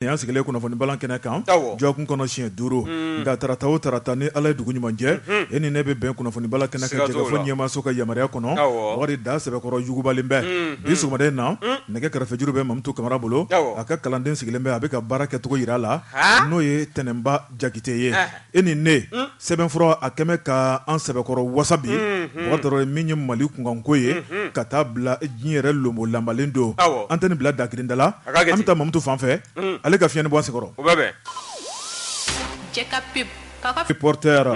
Yan sigilen kunnafoni balan kɛnɛ kan jɔkun kɔnɔ siɲɛ 5 nka tarata o tarata ni Ala ye dugu ɲuman jɛ e ni ne bɛ bɛn kunnafoni balan kɛnɛ kan jɛgɛfɔ ɲɛmaaso ka yamaruya kɔnɔ wari da sɛbɛkɔrɔ yugubalen bɛ bi sɔgɔmaden na nɛgɛ kɛrɛfɛjuru bɛ Mamutu Kamara bolo a ka kalanden sigilen bɛ a bɛ ka baara kɛcogo yira a la n'o ye Tɛnɛnba Jakite ye e ni ne sɛbɛnfura a kɛmɛ ka an sɛbɛkɔrɔ wasa bi mɔgɔ dɔrɔn min ye Mali kunkanko ye ka taa bila diɲɛ yɛrɛ lombo lanbalen don an tɛ nin bila dakirinda la an bɛ taa Mamutu fan fɛ ale ka fiɲɛ ni bɔ an sekɔrɔ reporter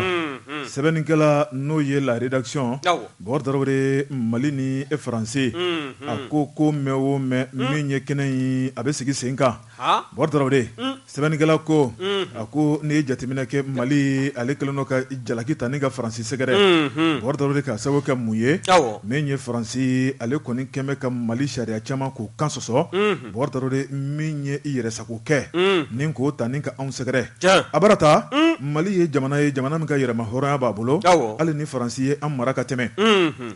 sɛbɛnnikɛla n'o ye la rédaction bɔrɔdɔrɔ Mali ni Faransi a ko mɛn o mɛn min ye kɛnɛ in a bɛ sigi sen kan bɔrɔdɔrɔ sɛbɛnnikɛla ko a ko n'i ye jateminɛ kɛ Mali ale kɛlen don ka jalaki ta ni ka Faransi sɛgɛrɛ bɔrɔdɔrɔ ka sababu kɛ mun ye min ye Faransi ale kɔni kɛmɛ ka Mali sariya caman k'o kan sɔsɔ bɔrɔdɔrɔ min ye i yɛrɛ sago kɛ ni k'o ta ni ka anw sɛgɛrɛ a barata Mali ye jamana min ka yɛrɛma hɔrɔnya b'a bolo hali ni Faransi ye an mara ka tɛmɛ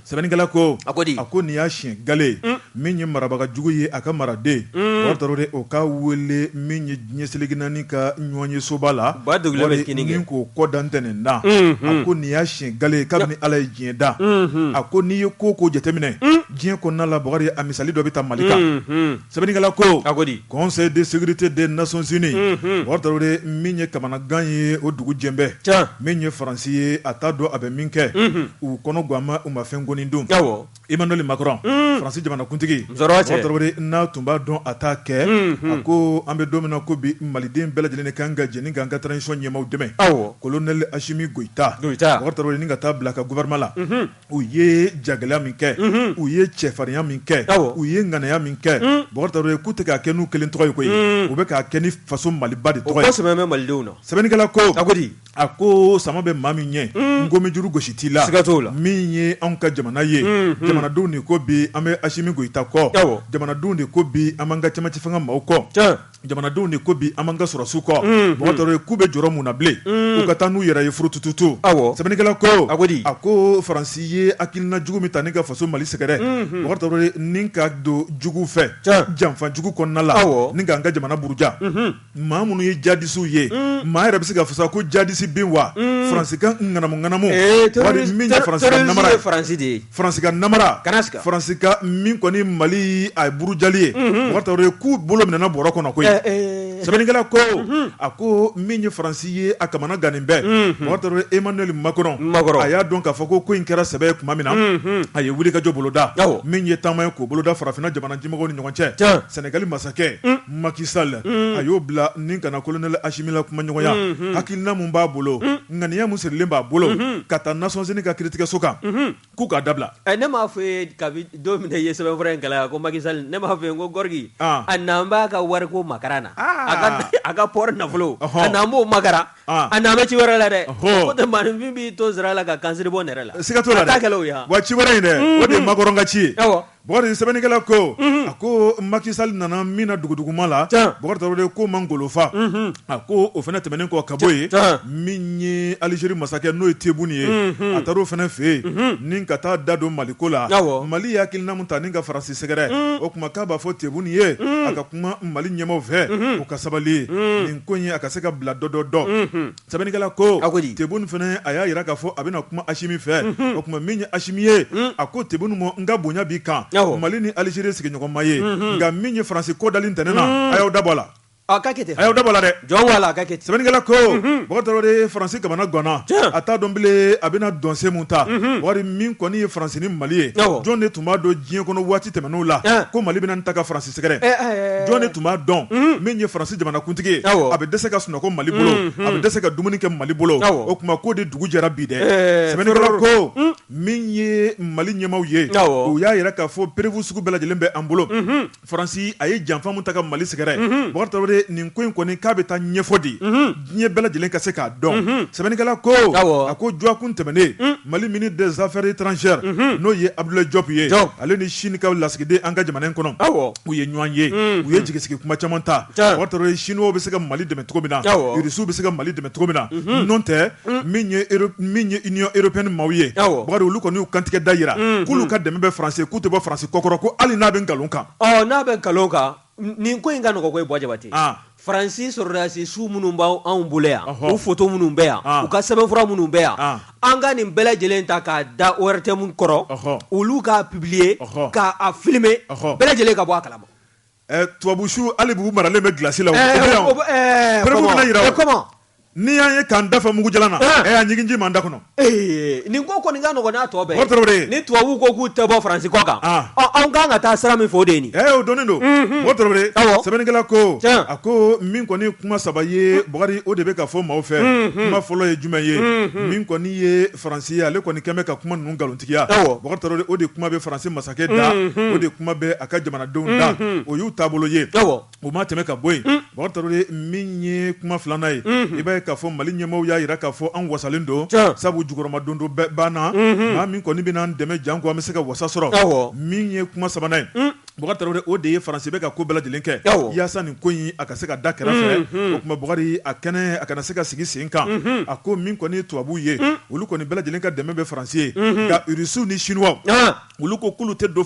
sɛbɛnnikɛla ko a ko nin y'a siɲɛ gale min ye marabaga jugu ye a ka maraden bɔrɔdɔrɔ o ka wele min ye ɲɛseligi naani ka ɲɔgɔn ye soba la min k'o kɔ da ntɛnɛn da a ko nin y'a siɲɛ gale kabini Ala ye diɲɛ da a ko n'i ye ko jateminɛ diɲɛ kɔnɔna la Bakari a misali dɔ bɛ ta Mali kan sɛbɛnnikɛla ko Conseil de sécurité des Nations Unies bɔrɔdɔrɔ min ye kamanagan ye o dugu jɛnbɛ min ye Faransi ye a t'a dɔn a bɛ min kɛ u kɔnɔ guama u ma fɛn gɔni dun Emmanuel Macron Faransi jamanakuntigi bɔrɔdɔrɔ n'a tun b'a dɔn a t'a kɛ a ko an bɛ don min na ko bi Maliden bɛɛ lajɛlen kan ka jɛ ni ka an ka transition ɲɛmaaw dɛmɛ colonel Assimi Goïta bɔrɔdɔrɔ ni ka taa bila ka gouvernement la u ye jagɛlɛya min kɛ u ye cɛfarinya min kɛ u ye ŋanaya min kɛ bɔrɔdɔrɔ k'u tɛ k'a kɛ n'u kelen tɔgɔ ye koyi u bɛ k'a kɛ ni faso Maliba de tɔgɔ ye sɛbɛnnikɛla ko a ko sama bɛ maa min ɲɛ ngomi juru gosi t'i la min ye anw ka jamana ye jamanadenw de ko bi an bɛ Assimi Goïta kɔ jamanadenw de ko bi an b'an ka cɛmancɛ fanga maaw kɔ jamanadenw de ko bi an b'an ka sɔrɔsiw kɔ bɔrɔdɔrɔ k'u bɛ jɔrɔ mun na bilen u ka taa n'u yɛrɛ ye furutututu sɛbɛnnikɛla ko a ko Faransi ye hakilina jugu min ta ni ka faso Mali sɛgɛrɛ bɔrɔdɔrɔ ni ka don jugu fɛ janfa jugu kɔnɔna la ni ka an ka jamana buruja maa minnu ye jadisiw ye maa yɛrɛ bɛ se ka fɔ ko jadisi bin wa Faransikan ŋanamu wari min ye Faransikan namara Faransikan namara Faransikan min kɔni Mali a burujali ye bɔrɔdɔrɔ k'u bolo minɛna bɔrɔ kɔnɔ koyi sɛbɛnnikɛla ko a ko min ye Faransi ye a kamana gannen bɛɛ bɔrɔdɔrɔ Emmanuel Macron a y'a dɔn k'a fɔ ko in kɛra sɛbɛ ye tuma min na a ye wulikajɔ boloda min ye taama ye k'o boloda farafinna jamana dimɔgɔw ni ɲɔgɔn cɛ Senegali masakɛ Macky Sall a y'o bila ni kana colonel Assimi la kuma ɲɔgɔnya hakilina mun b'a bolo ŋaniya mun sirilen b'a bolo ka taa Nations Unies ka kiiritigɛso kan k'u k'a dabila ne m'a fɔ ye kabi don min ye sɛbɛnfura in kalaya ko Macky Sall ne m'a fɔ ye ko Gorgui a n'an b'a ka wariko makara na a ka port nafolo a n'an b'o makara a n'an bɛ ci wɛrɛ la dɛ ko tɛ maa min b'i to sira la ka kansiri bɔ nɛrɛ la siga t'o la dɛ wa ci wɛrɛ in dɛ o de ye Macron ka ci ye Bakari sɛbɛnnikɛla ko a ko Macky Sall nana min na duguduguma la Bakari ko man golofa a ko o fana tɛmɛnen kɔ ka bɔ ye min ye Algérie masakɛ n'o ye Tebboune ye a taara o fana fɛ yen ni ka taa da don Maliko la Mali ye hakilina mun ta ni ka Faransi sɛgɛrɛ o kuma k'a b'a fɔ Tebboune ye a ka kuma Mali ɲɛmaaw fɛ o ka sabali nin ko in a ka se ka bila dɔ sɛbɛnnikɛla ko Tebboune fana a y'a yira k'a fɔ a bɛna kuma Assimi fɛ o kuma min ye Assimi ye a ko Tebboune ma n ka bonya b'i kan Mali ni Algérie sigiɲɔgɔnma ye nka min ye Faransi ko dali ntɛnɛn na a y'aw dabɔ a la a y'aw dabɔ la dɛ jɔn wala a ka kɛ ten sɛbɛnnikɛla ko bɔgɔtɔrɔ Faransi kamana ganna a t'a dɔn bilen a bɛna dɔnsen mun ta wari min kɔni ye Faransi ni Mali ye jɔn de tun b'a dɔn diɲɛ kɔnɔ waati tɛmɛn'o la ko Mali bɛna ta ka Faransi sɛgɛrɛ jɔn de tun b'a dɔn min ye Faransi jamanakuntigi ye a bɛ dɛsɛ ka sunɔgɔ Mali bolo a bɛ dɛsɛ ka dumuni kɛ Mali bolo o kuma k'o de dugu jɛra bi dɛ sɛbɛnnikɛla ko min ye Mali ɲɛmaaw ye o y'a yira k'a fɔ prévu sugu bɛɛ lajɛlen bɛ an bolo Faransi a ye janfa mun ta ka Mali sɛgɛrɛ bɔgɔtɔrɔ nin ko in kɔni k'a bɛ taa ɲɛfɔ de diɲɛ bɛɛ lajɛlen ka se k'a dɔn sɛbɛnnikɛla ko a ko jɔkun tɛmɛnen Mali ministre des affaires étrangères n'o ye Abdoulaye Diop ye ale ni Chine ka lasigiden an ka jamana in kɔnɔ u ye ɲɔgɔn ye u ye jigisigi kuma caman ta bɔgɔtɔrɔ Chinois bɛ se ka Mali dɛmɛ cogo min na Russiw bɛ se ka Mali dɛmɛ cogo min na n'o tɛ min ye Union européenne maaw ye Bakari olu kɔni y'u kantigɛ da yira k'olu ka dɛmɛ bɛ Faransi k'u tɛ bɔ Faransi kɔkɔrɔ ko hali n'a bɛ nkalon kan n'a bɛ nkalon kan nin ko in ka nɔgɔ ko ye Bɔ Jabate Faransi sɔrɔdasi su minnu b'anw bolo yan u photo minnu bɛ yan u ka sɛbɛnfura minnu bɛ yan an ka nin bɛɛ lajɛlen ta k'a da ORTM kɔrɔ olu k'a publier k'a filmer bɛɛ lajɛlen ka bɔ a kalama. Tubabusu hali b'u maralen bɛ glace la o comment ni y'an ye k'an dafa mugu jalan na y'a ɲigin ji m'an da kɔnɔ. Nin ko kɔni ka nɔgɔn n'a tɔ bɛɛ ni tubabu ko k'u tɛ bɔ Faransi kɔ kan anw kan ka taa sira min fɔ o de ye nin. O dɔnnen don o tɔrɔbere sɛbɛnnikɛla ko a ko min kɔni kuma saba ye Bukari o de bɛ ka fɔ maaw fɛ kuma fɔlɔ ye jumɛn ye min kɔni ye Faransi ye ale kɔni kɛn bɛ ka kuma ninnu nkalontigiya Bukari Tarawele o de kuma bɛ Faransi masakɛ da o de kuma bɛ a ka jamanadenw da o y'u taabolo ye o ma tɛmɛ ka bɔ yen Bukari Tarawele min ye kuma filanan ye i b'a ye k'a fɔ Mali ɲɛmaaw y'a jira k'a fɔ an wasalen don sabu jukɔrɔma don dɔ banna maa min kɔni bɛna an dɛmɛ janko an bɛ se ka wasa sɔrɔ min ye kuma sabanan ye Bukari Tarawele o de ye Faransi bɛ ka ko bɛɛ lajɛlen kɛ yaasa nin ko in a ka se ka da kɛrɛfɛ o kuma Bukari a kɛnɛ a kana se ka sigi sen kan a ko min kɔni ye tubabuw ye olu kɔni bɛɛ lajɛlen ka dɛmɛ bɛ Faransi ye nka Rusiw ni Chinois olu ko k'olu tɛ don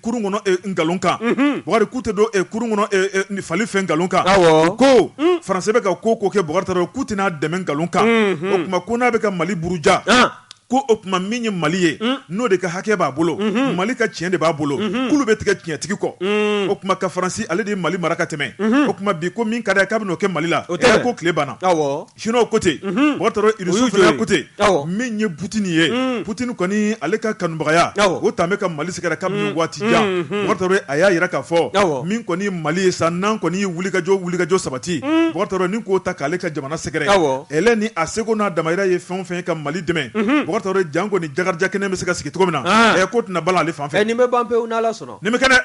kurun kɔnɔ nkalon kan Bukari k'u tɛ don kurun kɔnɔ fali fɛn nkalon kan ko Faransi bɛ ka ko kɛ Bukari Tarawele k'u tɛna dɛmɛ nkalon kan o kuma ko n'a bɛ ka Mali buruja ko o tuma min ye Mali ye n'o de ka hakɛ b'a bolo Mali ka tiɲɛ de b'a bolo k'olu bɛ tigɛ tiɲɛtigi kɔ o kuma ka Faransi ale de ye Mali mara ka tɛmɛ o kuma bi ko min ka d'a ye k'a bɛ n'o kɛ Mali la ko tile banna Chinois ko ten Bukari Tarawele Rusiw fana ko ten min ye Poutine ye Poutine kɔni ale ka kanubagaya o tan bɛ ka Mali sɛgɛrɛ kabini waati jan Bukari Tarawele a y'a jira k'a fɔ min kɔni ye Mali ye sa n'an kɔni ye wulikajɔ sabati Bukari Tarawele ni k'o ta k'ale ka jamana sɛgɛrɛ elle ni a seko n'a damayira ye fɛn o fɛn ka Mali dɛmɛ Bukari Tarawele janko ni jagarija kɛnɛ bɛ se ka sigi cogo min na ko tɛna bala ale fan fɛ nin bɛ ban pewu n'Ala sɔnna nin bɛ kɛnɛ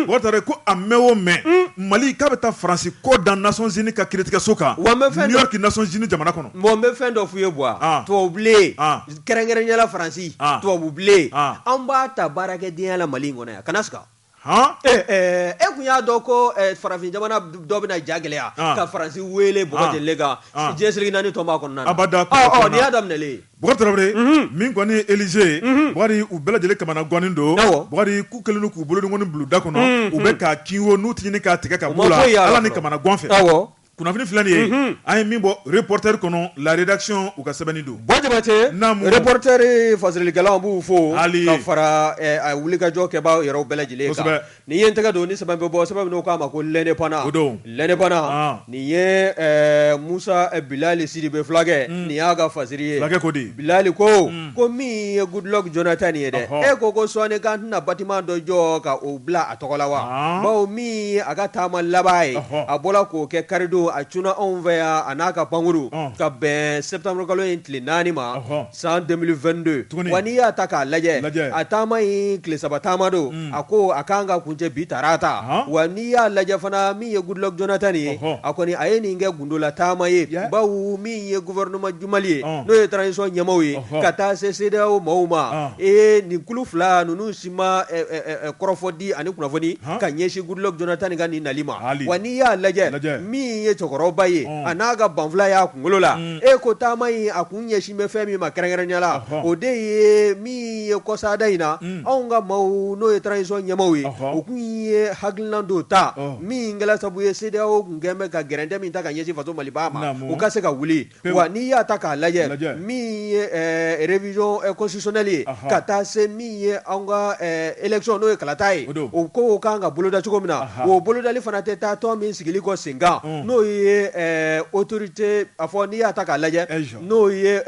Bukari Tarawele ko a mɛn o mɛn Mali k'a bɛ taa Faransi ko da Nations Unies ka kiiritigɛso kan New York Nations Unies jamana kɔnɔ n bɛ fɛn dɔ f'u ye buwa tubabubilen kɛrɛnkɛrɛnyala Faransi tubabubilen an b'a ta baarakɛdenya la Mali in kɔnɔ yan kana siga e kun y'a dɔn ko farafin jamana dɔ bɛna ja gɛlɛya ka Faransi wele Bɔgɔ Jɛnɛle kan diɲɛ seligi naani tɔn b'a kɔnɔna na abada nin y'a daminɛlen Bukari Tarawele min kɔni ye Élysée Bukari u bɛɛ lajɛlen kamana gannen don Bukari k'u kɛlen don k'u bolo ni bulon da kɔnɔ u bɛ k'a kinwo n'u tɛ ɲini k'a tigɛ ka bɔ la Ala ni kamana gan fɛ kunnafoni filɛ nin ye an ye min bɔ reporter kɔnɔ la rédaction u ka sɛbɛnni don Jabate reporter fasirilikɛlaw b'u fo ka fara a wulikajɔ kɛbaaw yɛrɛ bɛɛ lajɛlen kan nin ye n tɛgɛ don ni sɛbɛn bɛ bɔ sɛbɛn minnu k'a ma ko l'indépendant nin ye Musa Bilali Sidibe fulakɛ nin y'a ka fasiri ye fulakɛ ko di Bilali ko min ye Goodluck Jonathan ye dɛ e ko sɔɔni k'an tɛna bâtiment dɔ jɔ ka o bila a tɔgɔ la wa bawo min a ka taama laban ye a bɔra k'o kɛ karido a cunna anw fɛ yan a n'a ka pankuru ka bɛn septembre kalo in tile 4 ma san 2022 wa n'i y'a ta k'a lajɛ a taama in tile 3 taama don a ko a kan ka kuncɛ bi tarata wa n'i y'a lajɛ fana min ye Goodluck Jonathan ye a kɔni a ye nin kɛ gundola taama ye bawo min ye gouvernement jumali ye n'o ye transition ɲɛmaaw ye ka taa se CEDEAO maaw ma nin kulu fila ninnu si ma kɔrɔfɔdi ani kunnafoni ka ɲɛsin Goodluck Jonathan ka nin nali ma wa n'i y'a lajɛ min ye cɛkɔrɔba ye a n'a ka banfula y'a kunkolo la ko taama in a kun ɲɛsin bɛ fɛn min ma kɛrɛnkɛrɛnya la o de ye min ye kɔsada in na anw ka maaw n'o ye transition ɲɛmaaw ye o kun ye hakilina dɔ ta min kɛla sabu ye CEDEAO kun kɛn bɛ ka gɛrɛntɛ min ta ka ɲɛsin faso Maliba ma o ka se ka wuli wa n'i y'a ta k'a lajɛ min ye révision constitutionnelle ye ka taa se min ye anw ka élection n'o ye kalata ye o ko kan ka boloda cogo min na o bolodali fana tɛ taa tɔn min sigili kɔ sen kan n'o ye autorité a fɔ n'i y'a ta k'a lajɛ n'o ye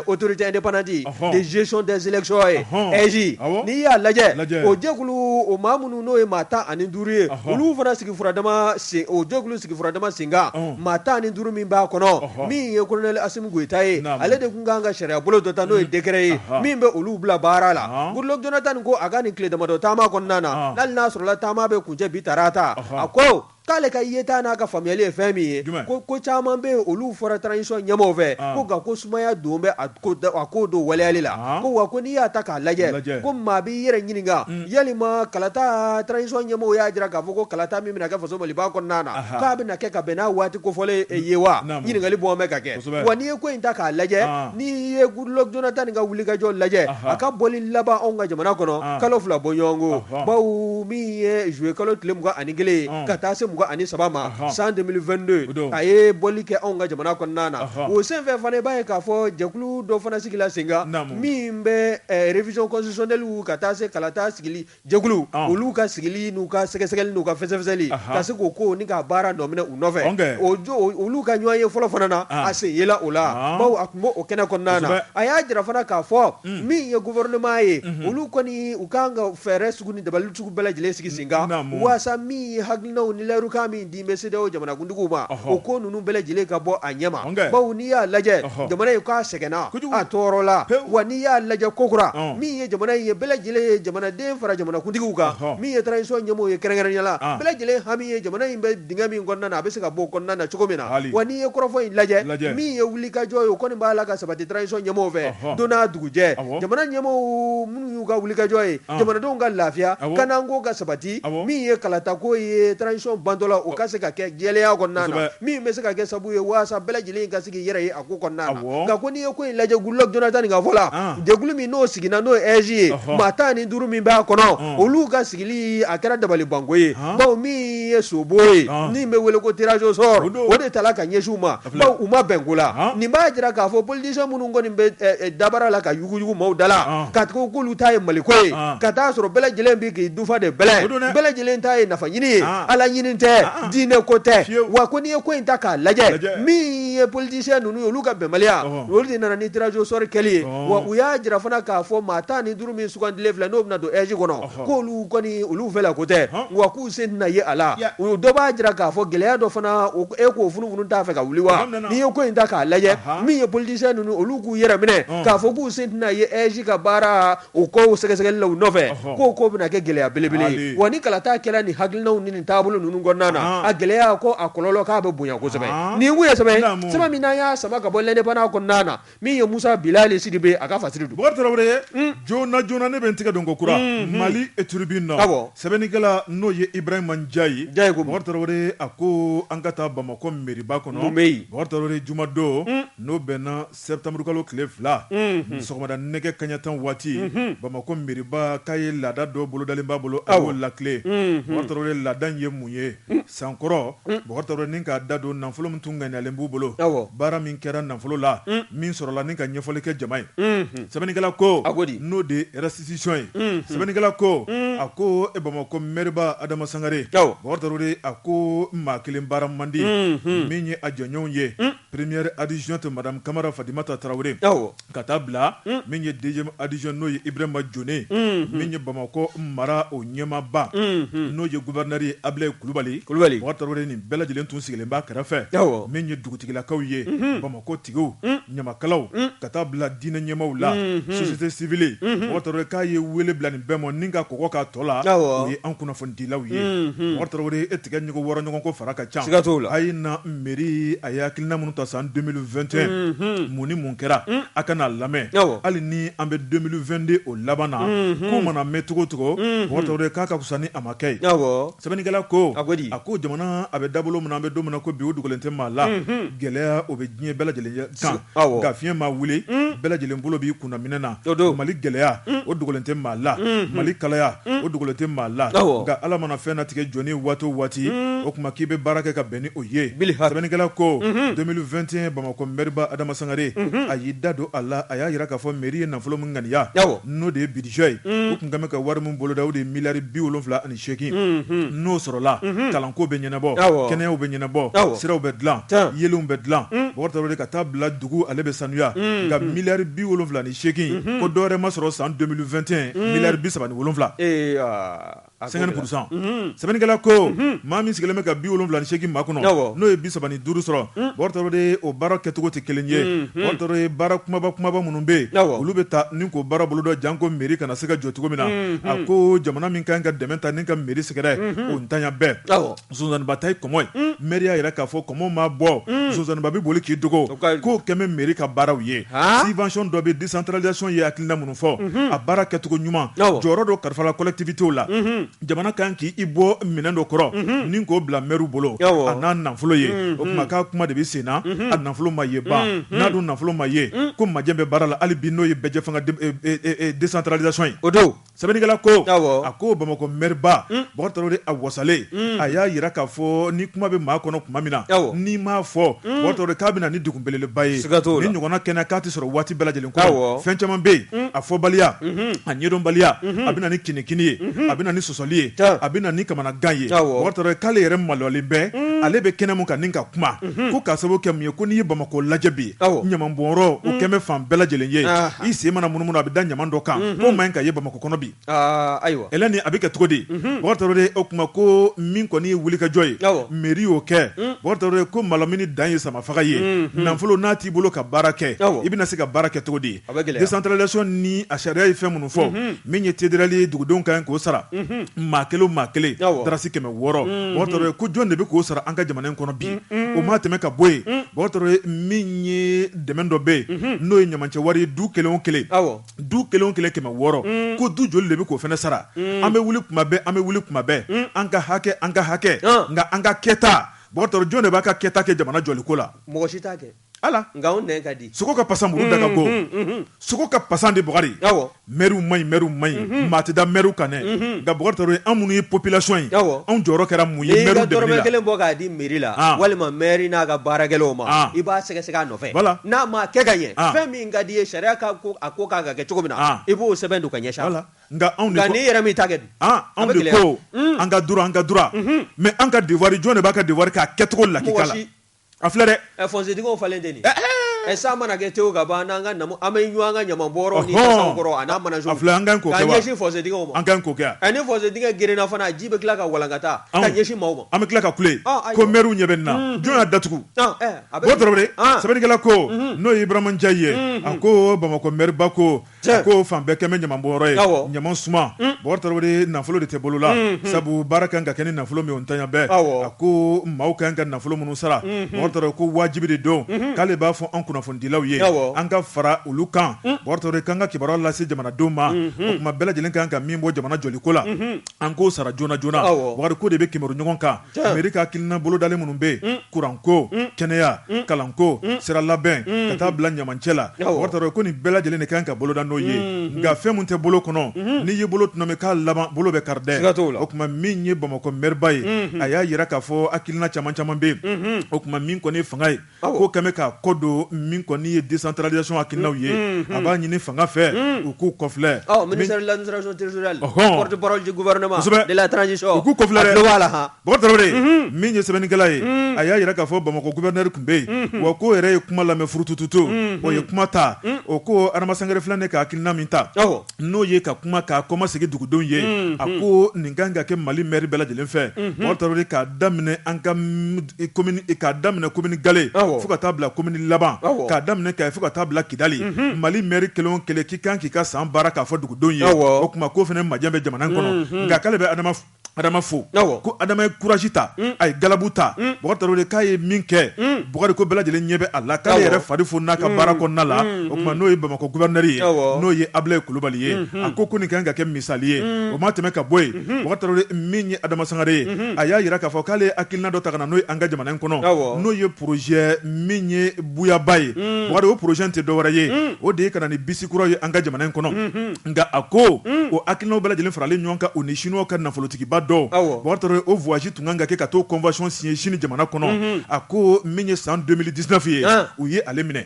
autorité indépendante de gestion des élections ye EJ n'i y'a lajɛ o jɛkulu o maa minnu n'o ye maa 15 ye olu fana sigi furadama o jɛkulu sigi furadama sen kan maa 15 min b'a kɔnɔ min ye colonel Assimi Goïta ye ale de kun kan ka sariya bolo dɔ ta n'o ye décret ye min bɛ olu bila baara la Goodluck Jonathan ko a ka nin tile damadɔ taama kɔnɔna na hali n'a sɔrɔla taama bɛ kuncɛ bi tarata a ko k'ale ka yeta n'a ka faamuyali ye fɛn min ye ko caman bɛ yen olu fɔra transition ɲɛmaaw fɛ ko nka ko sumaya don bɛ a ko don waleyali la ko wa ko n'i y'a ta k'a lajɛ ko maa b'i yɛrɛ ɲininka yalima kalata transition ɲɛmaaw y'a jira k'a fɔ ko kalata min bɛna kɛ faso Maliba kɔnɔna na k'a bɛna kɛ ka bɛn n'a waati kofɔlen ye wa ɲininkali bɔn bɛ ka kɛ wa n'i ye ko in ta k'a lajɛ n'i ye Goodluck Jonathan ka wulikajɔ lajɛ a ka bɔli laban anw ka jamana kɔnɔ kalo 2 bɔ ɲɔgɔn ko bawo min ye juillet kalo tile 21 ka taa se 2023 ma san 2022 a ye bɔli kɛ anw ka jamana kɔnɔna na o senfɛ fana i b'a ye k'a fɔ jɛkulu dɔ fana sigila sen kan min bɛ révision constitutionnelle ka taa se kalata sigili jɛkulu olu ka sigili n'u ka sɛgɛsɛgɛli n'u ka fɛsɛfɛsɛli ka se k'o ko ni ka baara nɔ minɛ u nɔfɛ olu ka ɲɔgɔn ye fɔlɔ fana na a se yela o la bawo a tun b'o kɛnɛ kɔnɔna na a y'a jira fana k'a fɔ min ye gouvernement ye olu kɔni u kan ka fɛɛrɛ sugu ni dabali sugu bɛɛ lajɛlen sigi sen kan waasa min ye hakilinaw ni layirukan min di bɛ CEDEAO jamanakuntigiw ma o ko ninnu bɛɛ lajɛlen ka bɔ a ɲɛma bawo n'i y'a lajɛ jamana in k'a sɛgɛnna a tɔɔrɔla wa n'i y'a lajɛ kokura min ye jamana in ye bɛɛ lajɛlen ye jamanaden fara jamanakuntigiw kan min ye transition ɲɛmɔgɔ ye kɛrɛnkɛrɛnnenya la bɛɛ lajɛlen hami ye jamana in bɛ dingɛ min kɔnɔna na a bɛ se ka bɔ o kɔnɔna na cogo min na wa n'i ye kɔrɔfɔ in lajɛ min ye wulikajɔ ye o kɔni b'a la ka sabati transition ɲɛmɔgɔw fɛ don n'a dugujɛ jamana ɲɛmɔgɔw minnu y'u ka wulikajɔ ye jamanadenw ka lafiya kanako ka sabati min ye kalatako ye transition bantɔla o ka se ka kɛ jɛlenya kɔnɔna na min bɛ se ka kɛ sabu ye waasa bɛɛ lajɛlen ka sigi yɛrɛ ye a ko kɔnɔna na nka ko n'i ye ko in lajɛ Goodluck Jonathan ka fɔ la jɛkulu min n'o sigina n'o ye EJ ye 15 min b'a kɔnɔ olu ka sigili a kɛra dabali banko ye bawo min ye sobo ye min bɛ wele ko tirage au sort o de tala ka ɲɛsin u ma bawo u ma bɛn ko la nin b'a jira k'a fɔ politicien minnu kɔni bɛ dabara la ka yuguyugu maaw da la ka tugu k'olu ta ye maliko ye ka taa sɔrɔ bɛɛ lajɛlen bɛ k'i dufa de bɛlɛ bɛɛ lajɛlen ta ye nafa ɲini ye ala ɲini tɛ diinɛ ko tɛ wa ko n'i ye ko in ta k'a lajɛ min ye politicien ninnu ye olu ka bɛnbaliya olu de nana ni tirage au sort kɛli ye wa u y'a jira fana k'a fɔ maa 15 min sugandilen filɛ n'o bɛna don EJ kɔnɔ k'olu kɔni olu fɛla ko tɛ wa k'u sen tɛna ye a la o dɔ b'a jira k'a fɔ gɛlɛya dɔ fana e k'o funufunu t'a fɛ ka wuli wa n'i ye ko in ta k'a lajɛ min ye politicien ninnu olu k'u yɛrɛ minɛ k'a fɔ k'u sen tɛna ye EJ ka baara o kow sɛgɛsɛgɛli la u nɔfɛ k'o ko bɛna kɛ gɛlɛya belebele ye wa ni kalata kɛra ni hakilinaw ni nin taabolo ninnu kɔnɔna na a gɛlɛya ko a kɔlɔlɔ k'a bɛ bonya kosɛbɛ nin kun ye sɛbɛn min n'an y'a sama ka bɔ l'indépendance kɔnɔna na min ye Musa Bilali Sidibe a ka fasiri don Bokari Tarawele joona ne bɛ n tigɛ don ko kura Mali tribune na sɛbɛnnikɛla n'o ye Ibrahima Ndiaye Bokari Tarawele a ko an ka taa Bamakɔ mairie-ba kɔnɔ Bokari Tarawele jumadon n'o bɛnna septembre kalo tile 2 sɔgɔmada nɛgɛ kaɲɛ 10 waati Bamakɔ mairie-ba k'a ye laada dɔ bolodalen b'a bolo a y'o lakile Bokari Tarawele laada in ye mun ye sankɔrɔ Bokari Tarawele ni k'a da don nafolo min tun ŋaniyalen b'u bolo baara min kɛra nafolo la min sɔrɔla ni ka ɲɛfɔli kɛ jama ye sɛbɛnnikɛla ko n'o de restitution ye sɛbɛnnikɛla ko a ko Bamakɔ maire-ba Adama Sangare Bokari Tarawele a ko maa kelen baara man di min ye a jɔnɲɔgɔnw ye première adjointe madame Kamara Fatimata Tarawele ka taa bila min ye deuxième adjoint n'o ye Ibrahima Jone min ye Bamakɔ mara o ɲɛmaaba n'o ye gouverneur ye Ablaye Kulubali Bokari Tarawele nin bɛɛ lajɛlen tun sigilen b'a kɛrɛfɛ min ye dugutigilakaw ye Bamakɔ tigiw ɲamakalaw ka taa bila diinɛ ɲɛmaw la société civile Bokari Tarawele k'a ye wele bila nin bɛɛ ma ni ka kɔgɔ k'a tɔ la o ye an kunnafonidilaw ye Bokari Tarawele e tigɛ ɲɔgɔn wɔɔrɔ ɲɔgɔn ko fara ka ca a ye na mairie a ye hakilina minnu ta san 2021 mun ni mun kɛra a kana lamɛn hali ni an bɛ 2022 o laban na k'u mana mɛn cogo cogo Bokari Tarawele k'a ka fisa ni a ma kɛ ye sɛbɛnnikɛla ko a ko jamana a bɛ dabolo min na an bɛ don min na ko bi o dogolen tɛ maa la gɛlɛya o bɛ diɲɛ bɛɛ lajɛlen kan nka fiɲɛ ma wuli bɛɛ lajɛlen bolo b'i kunna minɛ na Mali gɛlɛya o dogolen tɛ maa la Mali kalaya o dogolen tɛ maa la nka Ala mana fɛn natigɛ jɔnni waati o waati o tuma k'i bɛ baara kɛ ka bɛn ni o ye sɛbɛnnikɛla ko 2021 Bamakɔ maire-ba Adama Sangare a y'i da don a la a y'a jira k'a fɔ mairie ye nafolo min ŋaniya n'o de ye budget ye o tun ka mɛn ka wari min boloda o de ye miliyari 78 n'o sɔrɔla kalanko bɛ ɲɛnabɔ kɛnɛyaw bɛ ɲɛnabɔ siraw bɛ dilan yelenw bɛ dilan Bokari Tarawele ka taa bila dugu ale bɛ sanuya nka miliyari 78 ko dɔwɛrɛ ma sɔrɔ san 2021 miliyari 37 50% sɛbɛnnikɛla ko maa min sigilen bɛ ka 78 maa kɔnɔ n'o ye 35 sɔrɔ Bokari Tarawele o baara kɛcogo tɛ kelen ye Bokari Tarawele baara kumaba minnu bɛ yen olu bɛ taa ni ko baara bolo dɔ jan ko mairie kana se ka jɔ cogo min na a ko jamana min kan ka dɛmɛ ta ni ka mairie sɛgɛrɛ o ntanya bɛɛ Zonzaniba ta ye kɔmɔ ye maire y'a yɛrɛ k'a fɔ kɔmɔ ma bɔ Zonzaniba bɛ boli k'i dogo k'o kɛmɛ mairie ka baaraw ye subvention dɔ bɛ décentralisation ye hakilina minnu fɔ a baara kɛcogo ɲuman jɔyɔrɔ dɔ kalifala collectivitéw la jamana kan k'i bɔ minɛn dɔ kɔrɔ ni k'o k'o bila maire bolo a n'a nafolo ye o kuma k'a kuma de bɛ sen na a nafolo ma ye ban n'a dun nafolo ma ye ko majɛ bɛ baara la hali bi n'o ye bɛɛjɛ fanga décentralisation ye o don sɛbɛnnikɛla ko a ko Bamakɔ maire ba Bɔkari Tarawele a wasalen a y'a yira k'a fɔ ni kuma bɛ maa kɔnɔ tuma min na n'i m'a fɔ Bɔkari Tarawele k'a bɛna ni degun belebeleba ye ni ɲɔgɔnna kɛnɛ k'a tɛ sɔrɔ waati bɛɛ lajɛlen kɔnɔ fɛn caman bɛ yen a fɔbaliya a ɲɛdɔnbaliya a bɛna ni kinikini ye a bɛna ni sɔsɔli ye a bɛna ni kamanagan ye Bɔkari Tarawele k'ale yɛrɛ maloyalen bɛ ale bɛ kɛnɛ mun kan ni ka kuma ko k'a sababu kɛ mun ye ko n'i ye Bamakɔ lajɛ bi ɲamanbɔnyɔrɔ o kɛn bɛ fan bɛɛ lajɛlen ye i sen mana munumunu a bɛ da ɲaman dɔ kan k'o man ɲi ka ye Bamakɔ kɔnɔ bi ɛlɛn ni a bɛ kɛ cogo di Bɔkari Tarawele o kuma ko min kɔni ye wulikajɔ ye mairie y'o kɛ Bɔkari Tarawele ko malamini dan ye samafaga ye nafolo n'a t'i bolo ka baara kɛ i bɛna se ka baara kɛ cogo di décentralisation ni a sariya ye fɛn minnu fɔ min ye téedrali ye dugudenw ka ɲi k'o sara maa kelen o maa kelen darasi 600 Bɔkari Tarawele ko jɔn de bɛ k'o sara an ka jamana in kɔnɔ bi o ma tɛmɛ ka bɔ yen Bɔkari Tarawele min ye dɛmɛ dɔ bɛ yen n'o ye ɲamancɛ wari ye du kelen o kelen 600 ko du joli de bɛ k'o fɛnɛ sara an bɛ wuli kuma bɛɛ an ka hakɛ nka an ka kɛta Bɔkari Tarawele jɔn de b'a ka kɛta kɛ jamana jɔliko la mɔgɔ si t'a kɛ ala nka anw nɛn ka di sogo ka pasa muru daga go sogo ka pasa de Bɔkari maire man ɲi maa tɛ da maire kan dɛ nka Bɔkari Tarawele an minnu ye population ye anw jɔyɔrɔ kɛra mun ye maire dɛmɛli la dɔrɔmɛ kelen bɔ k'a di mairie la walima maire n'a ka baarakɛlaw ma i b'a sɛgɛsɛgɛ a nɔfɛ n'a ma kɛ ka ɲɛ fɛn min ka di ye sariya ka ko a ko k'a ka kɛ cogo min na i b'o sɛbɛn don ka ɲɛsin nka n'i yɛrɛ min ta kɛ anw de ko an ka dura mais an ka devoir jɔn de b'a ka devoir k'a kɛcogo lakika la a filɛ dɛ fossetigiw falen tɛ nin san mana kɛ tew ka ban n'an ka an bɛ ɲɔgɔn ka ɲamanbɔyɔrɔ ni tasaw kɔrɔ a n'a mana so a filɛ an ka ko kɛ ka ɲɛsin fossetigiw ma an ka ko kɛ ni fossetigiw gerenna fana ji bɛ tila ka walankata ka ɲɛsin maaw ma an bɛ tila ka kule ko maire ɲɛ bɛ nin na jɔn y'a datugu Bɔkari Tarawele sɛbɛnnikɛla ko n'o ye Ibrahima Ndiaye ye a ko Bamakɔ maire ba ko a ko fan bɛɛ kɛn bɛ ɲamanbɔyɔrɔ ye ɲaman suma Bɔkari Tarawele nafolo de tɛ bolo la sabu baara kan ka kɛ ni nafolo min o ntanya bɛɛ a ko maaw kan ka nafolo minnu sara Bɔkari Tarawele ko wajibi de don k'ale b'a fɔ an kunnafonidilaw ye an ka fara olu kan Bɔkari Tarawele kan ka kibaruya lase jamanadenw ma o kuma bɛɛ lajɛlen kan ka min bɔ jamana jɔliko la an k'o sara joona joona Bɔkari ko de bɛ kibaru ɲɔgɔn kan mairie ka hakilina bolodalen minnu bɛ yen kuranko kɛnɛya kalanko sira labɛn ka taa bila ɲamancɛ la Bɔkari Tarawele ko nin bɛɛ lajɛlen de kan ka boloda n'o ye nka fɛn mun tɛ bolo kɔnɔ n'i ye bolo tunun k'a laban bolo bɛ kari dɛ o kuma min ye Bamakɔ maire ba ye a y'a yira k'a fɔ hakilina caman bɛ yen o kuma min kɔni ye fanga ye ko kɛmɛ ka kɔ don min kɔni ye décentralisation hakilinaw ye a b'a ɲini fanga fɛ u k'u kɔfilɛ ministère de l'administration territoriale porte-parole du gouvernement de la transition u k'u kɔfilɛ dɛ Bɔkari Tarawele min ye sɛbɛnnikɛla ye a y'a yira k'a fɔ Bamakɔ gouverneur tun bɛ yen wa ko yɛrɛ ye kuma lamɛn furutututu o ye kuma ta o ko Adama Sangare filɛ ne ka hakilina min ta n'o ye ka kuma k'a kɔmasegin dugudenw ye a ko nin kan ka kɛ Mali maire bɛɛ lajɛlen fɛ Bɔkari Tarawele k'a daminɛ an ka commune k'a daminɛ commune Gale fo ka taa bila commune laban k'a daminɛ Kayi fo ka taa bila Kidali Mali maire kelen o kelen k'i kan k'i ka san baara k'a fɔ dugudenw ye o kuma ko fɛnɛ majɛ bɛ jamana in kɔnɔ nka k'ale bɛ Adama fo ko Adama ye courage ta a ye galabu ta Bɔkari Tarawele k'a ye min kɛ Bɔkari ko bɛɛ lajɛlen ɲɛ bɛ a la k'ale yɛrɛ fari fo n'a ka baara kɔnɔna la o kuma n'o ye Bamakɔ gouverneur ye n'o ye Ablaye Kulubali ye a ko nin kan ka kɛ misali ye o ma tɛmɛ ka bɔ yen Bɔkari Tarawele min ye Adama Sangare ye a y'a yira k'a fɔ k'ale hakilina dɔ ta ka na n'o ye an ka jamana in kɔnɔ n'o ye projet min ye buyaba ye Bɔkari o projet tɛ dɔwɛrɛ ye o de ye ka na ni bisi kuraw ye an ka jamana in kɔnɔ nka a ko o hakilinaw bɛɛ lajɛlen faralen ɲɔgɔn kan o ni chinois ka nafolotigiba dɔw Bɔkari Tarawele o voyage tun kan ka kɛ ka t'o convention signer Chine jamana kɔnɔ a ko min ye san 2019 ye u ye ale minɛ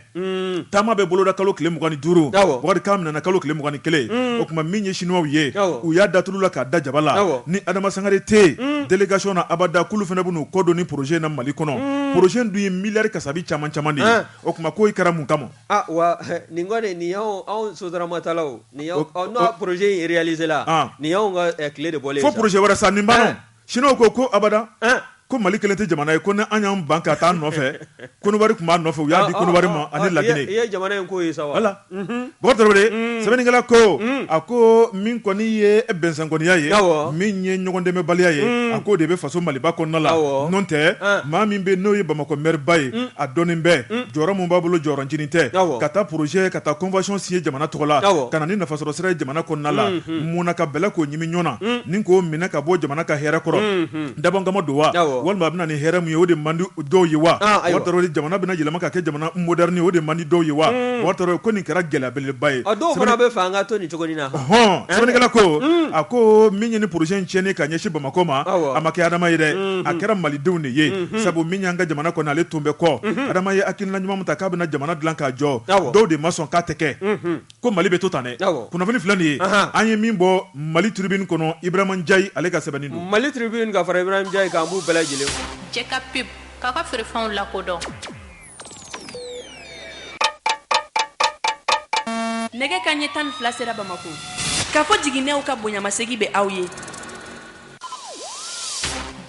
taama bɛ boloda kalo tile 25 Bɔkari k'a minɛna kalo tile 21 o kuma min ye chinois ye u y'a datulu la k'a da jaba la ni Adama Sangare tɛ yen délégation na abada kulu fɛnɛ bɛ n'u kɔ don ni projet na Mali kɔnɔ projet dun ye miliyari kasabi caman de ye o kuma ko i kɛra mun kama wa nin kɔni nin y'anw sotaramataalaw nin y'anw n'o projet in réalisé la nin y'anw ka tile de bɔlen fo projet wɛrɛ sa nin banna chinois ko abada ko Mali kelen tɛ jamana ye ko ni an y'an ban ka taa nɔfɛ Konowari tun b'a nɔfɛ u y'a di Konowari ma ani Laginɛ i ye jamana in ko ye sa wa voilà Bɔkari Tarawele sɛbɛnnikɛla ko a ko min kɔni ye bɛnsɛnkɔniya ye min ye ɲɔgɔn dɛmɛbaliya ye a ko de bɛ faso Maliba kɔnɔna la n'o tɛ maa min bɛ n'o ye Bamakɔ maire ba ye a dɔnnen bɛ jɔyɔrɔ min b'a bolo jɔyɔrɔncinin tɛ ka taa projet ka taa convention signer jamana tɔgɔ la ka na ni nafasɔrɔ sira ye jamana kɔnɔna la mun na ka bɛlɛ k'o ɲimi ɲɔgɔn na ni k'o minɛ ka bɔ jamana ka hɛrɛ kɔrɔ dabɔnkama don wa walma bina ni hɛrɛ mun ye o de mandi dɔw ye wa wɔtɔrɔ jamana bina yɛlɛma ka kɛ jamana moderne o de mandi dɔw ye wa wɔtɔrɔ ko nin kɛra gɛlɛya belebeleba ye dɔw fana bɛ fɛ an ka to nin cogo na sɛbɛnnikɛla ko a ko min ye ni projet in tiɲɛni ka ɲɛsin Bamako ma a ma kɛ adama ye dɛ a kɛra malidenw de ye sabu min y'an ka jamana kɔnɔ ale tun bɛ kɔ adama ye hakilina ɲuman min ta k'a bɛna jamana dilan k'a jɔ dɔw de ma sɔn k'a tɛ kɛ ko Mali bɛ to tan dɛ kunnafoni filɛ nin ye an ye min bɔ Mali tribune kɔnɔ Ibrahima Ndiaye ale ka sɛbɛnni don Mali tribune ka fara Ibrahima Ndiaye kan b'u bɛɛ lajɛlen cɛ ka pub k'a ka feerefɛnw lakodɔn nɛgɛ kanɲɛ 12 sera Bamako k'a fɔ jiginɛw ka bonyamasegi bɛ aw ye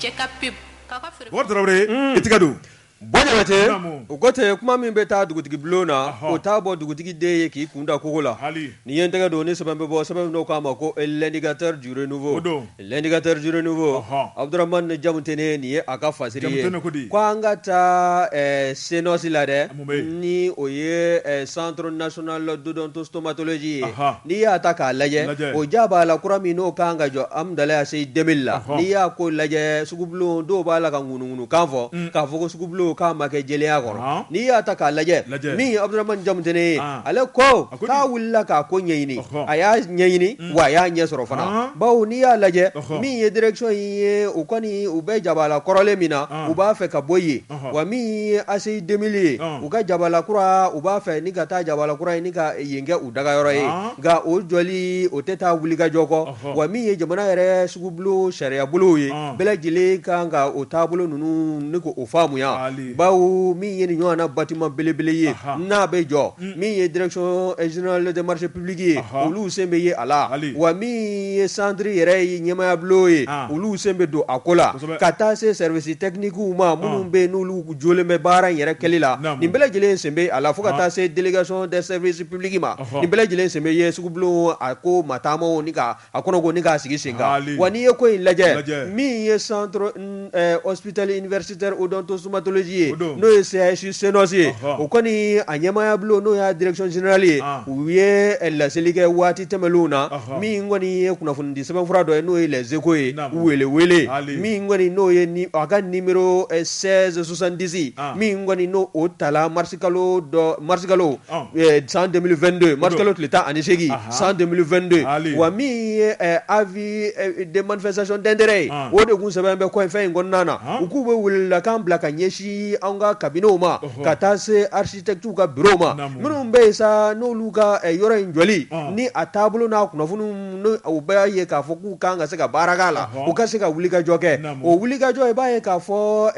cɛ ka pub k'a ka feerefɛnw Bɔkari Tarawele i tigɛ don Bonjabate o ko ten kuma min bɛ taa dugutigi bulon na o t'a bɔ dugutigi den ye k'i kunda kogo la ni ye n tɛgɛ don ni sɛbɛn bɛ bɔ sɛbɛn dɔw k'a ma ko l'indicateur du renouveau l'indicateur du renouveau Abdurahmane Jamutene nin ye a ka fasiri ye ko an ka taa CNOS la dɛ ni o ye centre national d'odontostomatologie ye n'i y'a ta k'a lajɛ o ja b'a la kura min n'o kan ka jɔ Amdalaye Aseyi 2000 la n'i y'a ko lajɛ sugubulon dɔw b'a la ka ŋunuŋunu kan fɔ k'a fɔ ko sugubulon k'a ma kɛ jɛlenya kɔrɔ n'i y'a ta k'a lajɛ min Abdurahmane Jamutene ye ale ko k'a wulila k'a ko ɲɛɲini a y'a ɲɛɲini wa a y'a ɲɛ sɔrɔ fana bawo n'i y'a lajɛ min ye direction ye u kɔni u bɛ jabala kɔrɔlen min na u b'a fɛ ka bɔ yen wa min ye Aseyi 2000 ye u ka jabala kura u b'a fɛ ni ka taa jabala kura ye ni ka yen kɛ u dagayɔrɔ ye nka o jɔli o tɛ taa wulikajɔ kɔ wa min ye jamana yɛrɛ sugubulon sariya bolow ye bɛɛ lajɛlen kan ka o taabolo ninnu ni ko o faamuya bawo min ye nin ɲɔgɔn na bâtiment belebele ye n'a bɛ jɔ min ye direction générale des marchés publics ye olu sen bɛ ye a la wa min ye centre yɛrɛ ye ɲɛmaya bulon ye olu sen bɛ don a ko la ka taa se service technique ma minnu bɛ n'olu jolen bɛ baara in yɛrɛ kɛli la nin bɛɛ lajɛlen sen bɛ a la fo ka taa se délégation des services publics ma nin bɛɛ lajɛlen sen bɛ ye sugubulon a ko mataamaw ni ka a kɔnɔ ko ni k'a sigi sen kan wa n'i ye ko in lajɛ min ye centre hospitalier universitaire odontostomatologie ye n'o ye CHU CNOS ye o kɔni a ɲɛmaya bulon n'o y'a direction générale ye u ye laseli kɛ waati tɛmɛlenw na min kɔni ye kunnafoni di sɛbɛnfura dɔ ye n'o ye les échos ye wele min kɔni n'o ye a ka numéro 1670 min kɔni n'o o tala mars kalo san 2022 mars kalo tile 18 san 2022 wa min ye avis de manifestation d'intérêt ye o de kun sɛbɛn bɛ fɛn in kɔnɔna na u k'u bɛ welelakan bila ka ɲɛsin an ka kabinɛw ma ka taa se architectes ka bureau ma minnu bɛ yen sa n'olu ka yɔrɔ in jɔli ni a taabolo n'a kunnafoni u b'a ye k'a fɔ k'u kan ka se ka baara k'a la u ka se ka wulikajɔ kɛ o wulikajɔ i b'a ye k'a fɔ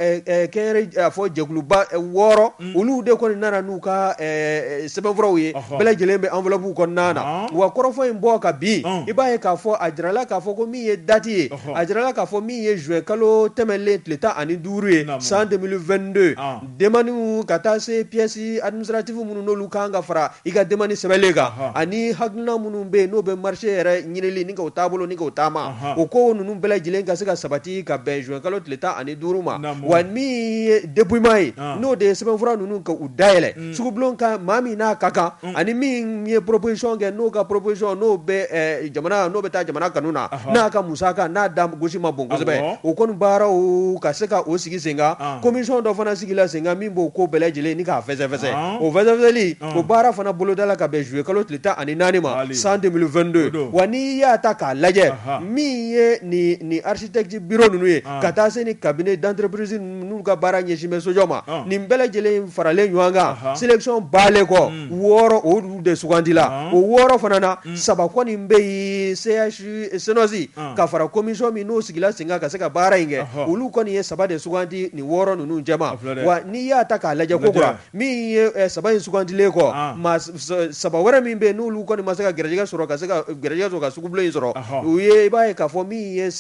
kɛnyɛrɛ fɔ jɛkuluba 6 olu de kɔni nana n'u ka sɛbɛnfuraw ye bɛɛ lajɛlen bɛ enveloppe kɔnɔna na wa kɔrɔfɔ in bɔ ka bin i b'a ye k'a fɔ a jirala k'a fɔ ko min ye date ye a jirala k'a fɔ min ye juin kalo tɛmɛlen tile 15 ye san 2022 demande ka taa se pièces administratives minnu n'olu kan ka fara i ka demande sɛbɛnlen kan ani hakilina minnu bɛ yen n'o bɛ marché yɛrɛ ɲinili ni ka o taabolo ni ka o taama o ko ninnu bɛɛ lajɛlen ka se ka sabati ka bɛn juin kalo tile 15 ma wa min ye dépouillement ye n'o de ye sɛbɛnfura ninnu ka u dayɛlɛ sugubulon kan maa min n'a ka kan ani min ye proposition kɛ n'o ka proposition n'o bɛ jamana n'o bɛ taa jamana kanu na n'a ka musaka n'a da gosi ma bon kosɛbɛ o kɔni baaraw ka se ka o sigi sen kan commission dɔ fana sigila sen kan min b'o ko bɛɛ lajɛlen ni k'a fɛsɛfɛsɛ o fɛsɛfɛsɛli o baara fana bolodala ka bɛn juillet kalo tile 14 ma san 2022 wa n'i y'a ta k'a lajɛ min ye ni architecte bureau ninnu ye ka taa se ni cabinet d'entreprise n'u ka baara ɲɛsin bɛ sojɔ ma nin bɛɛ lajɛlen faralen ɲɔgɔn kan sélection baalen kɔ 6 olu de sugandila o 6 fana na 3 kɔni bɛ yen CHU CNOS ka fara commission min n'o sigila sen kan ka se ka baara in kɛ olu kɔni ye 3 de sugandi ni 6 ninnu jɛma wa n'i y'a ta k'a lajɛ ko kura min ye 3 in sugandilen kɔ maa 3 wɛrɛ min bɛ yen n'olu kɔni ma se ka gɛrɛjɛgɛ sɔrɔ ka se ka gɛrɛjɛgɛ sɔrɔ ka sugubulon in sɔrɔ u ye i b'a ye k'a fɔ min ye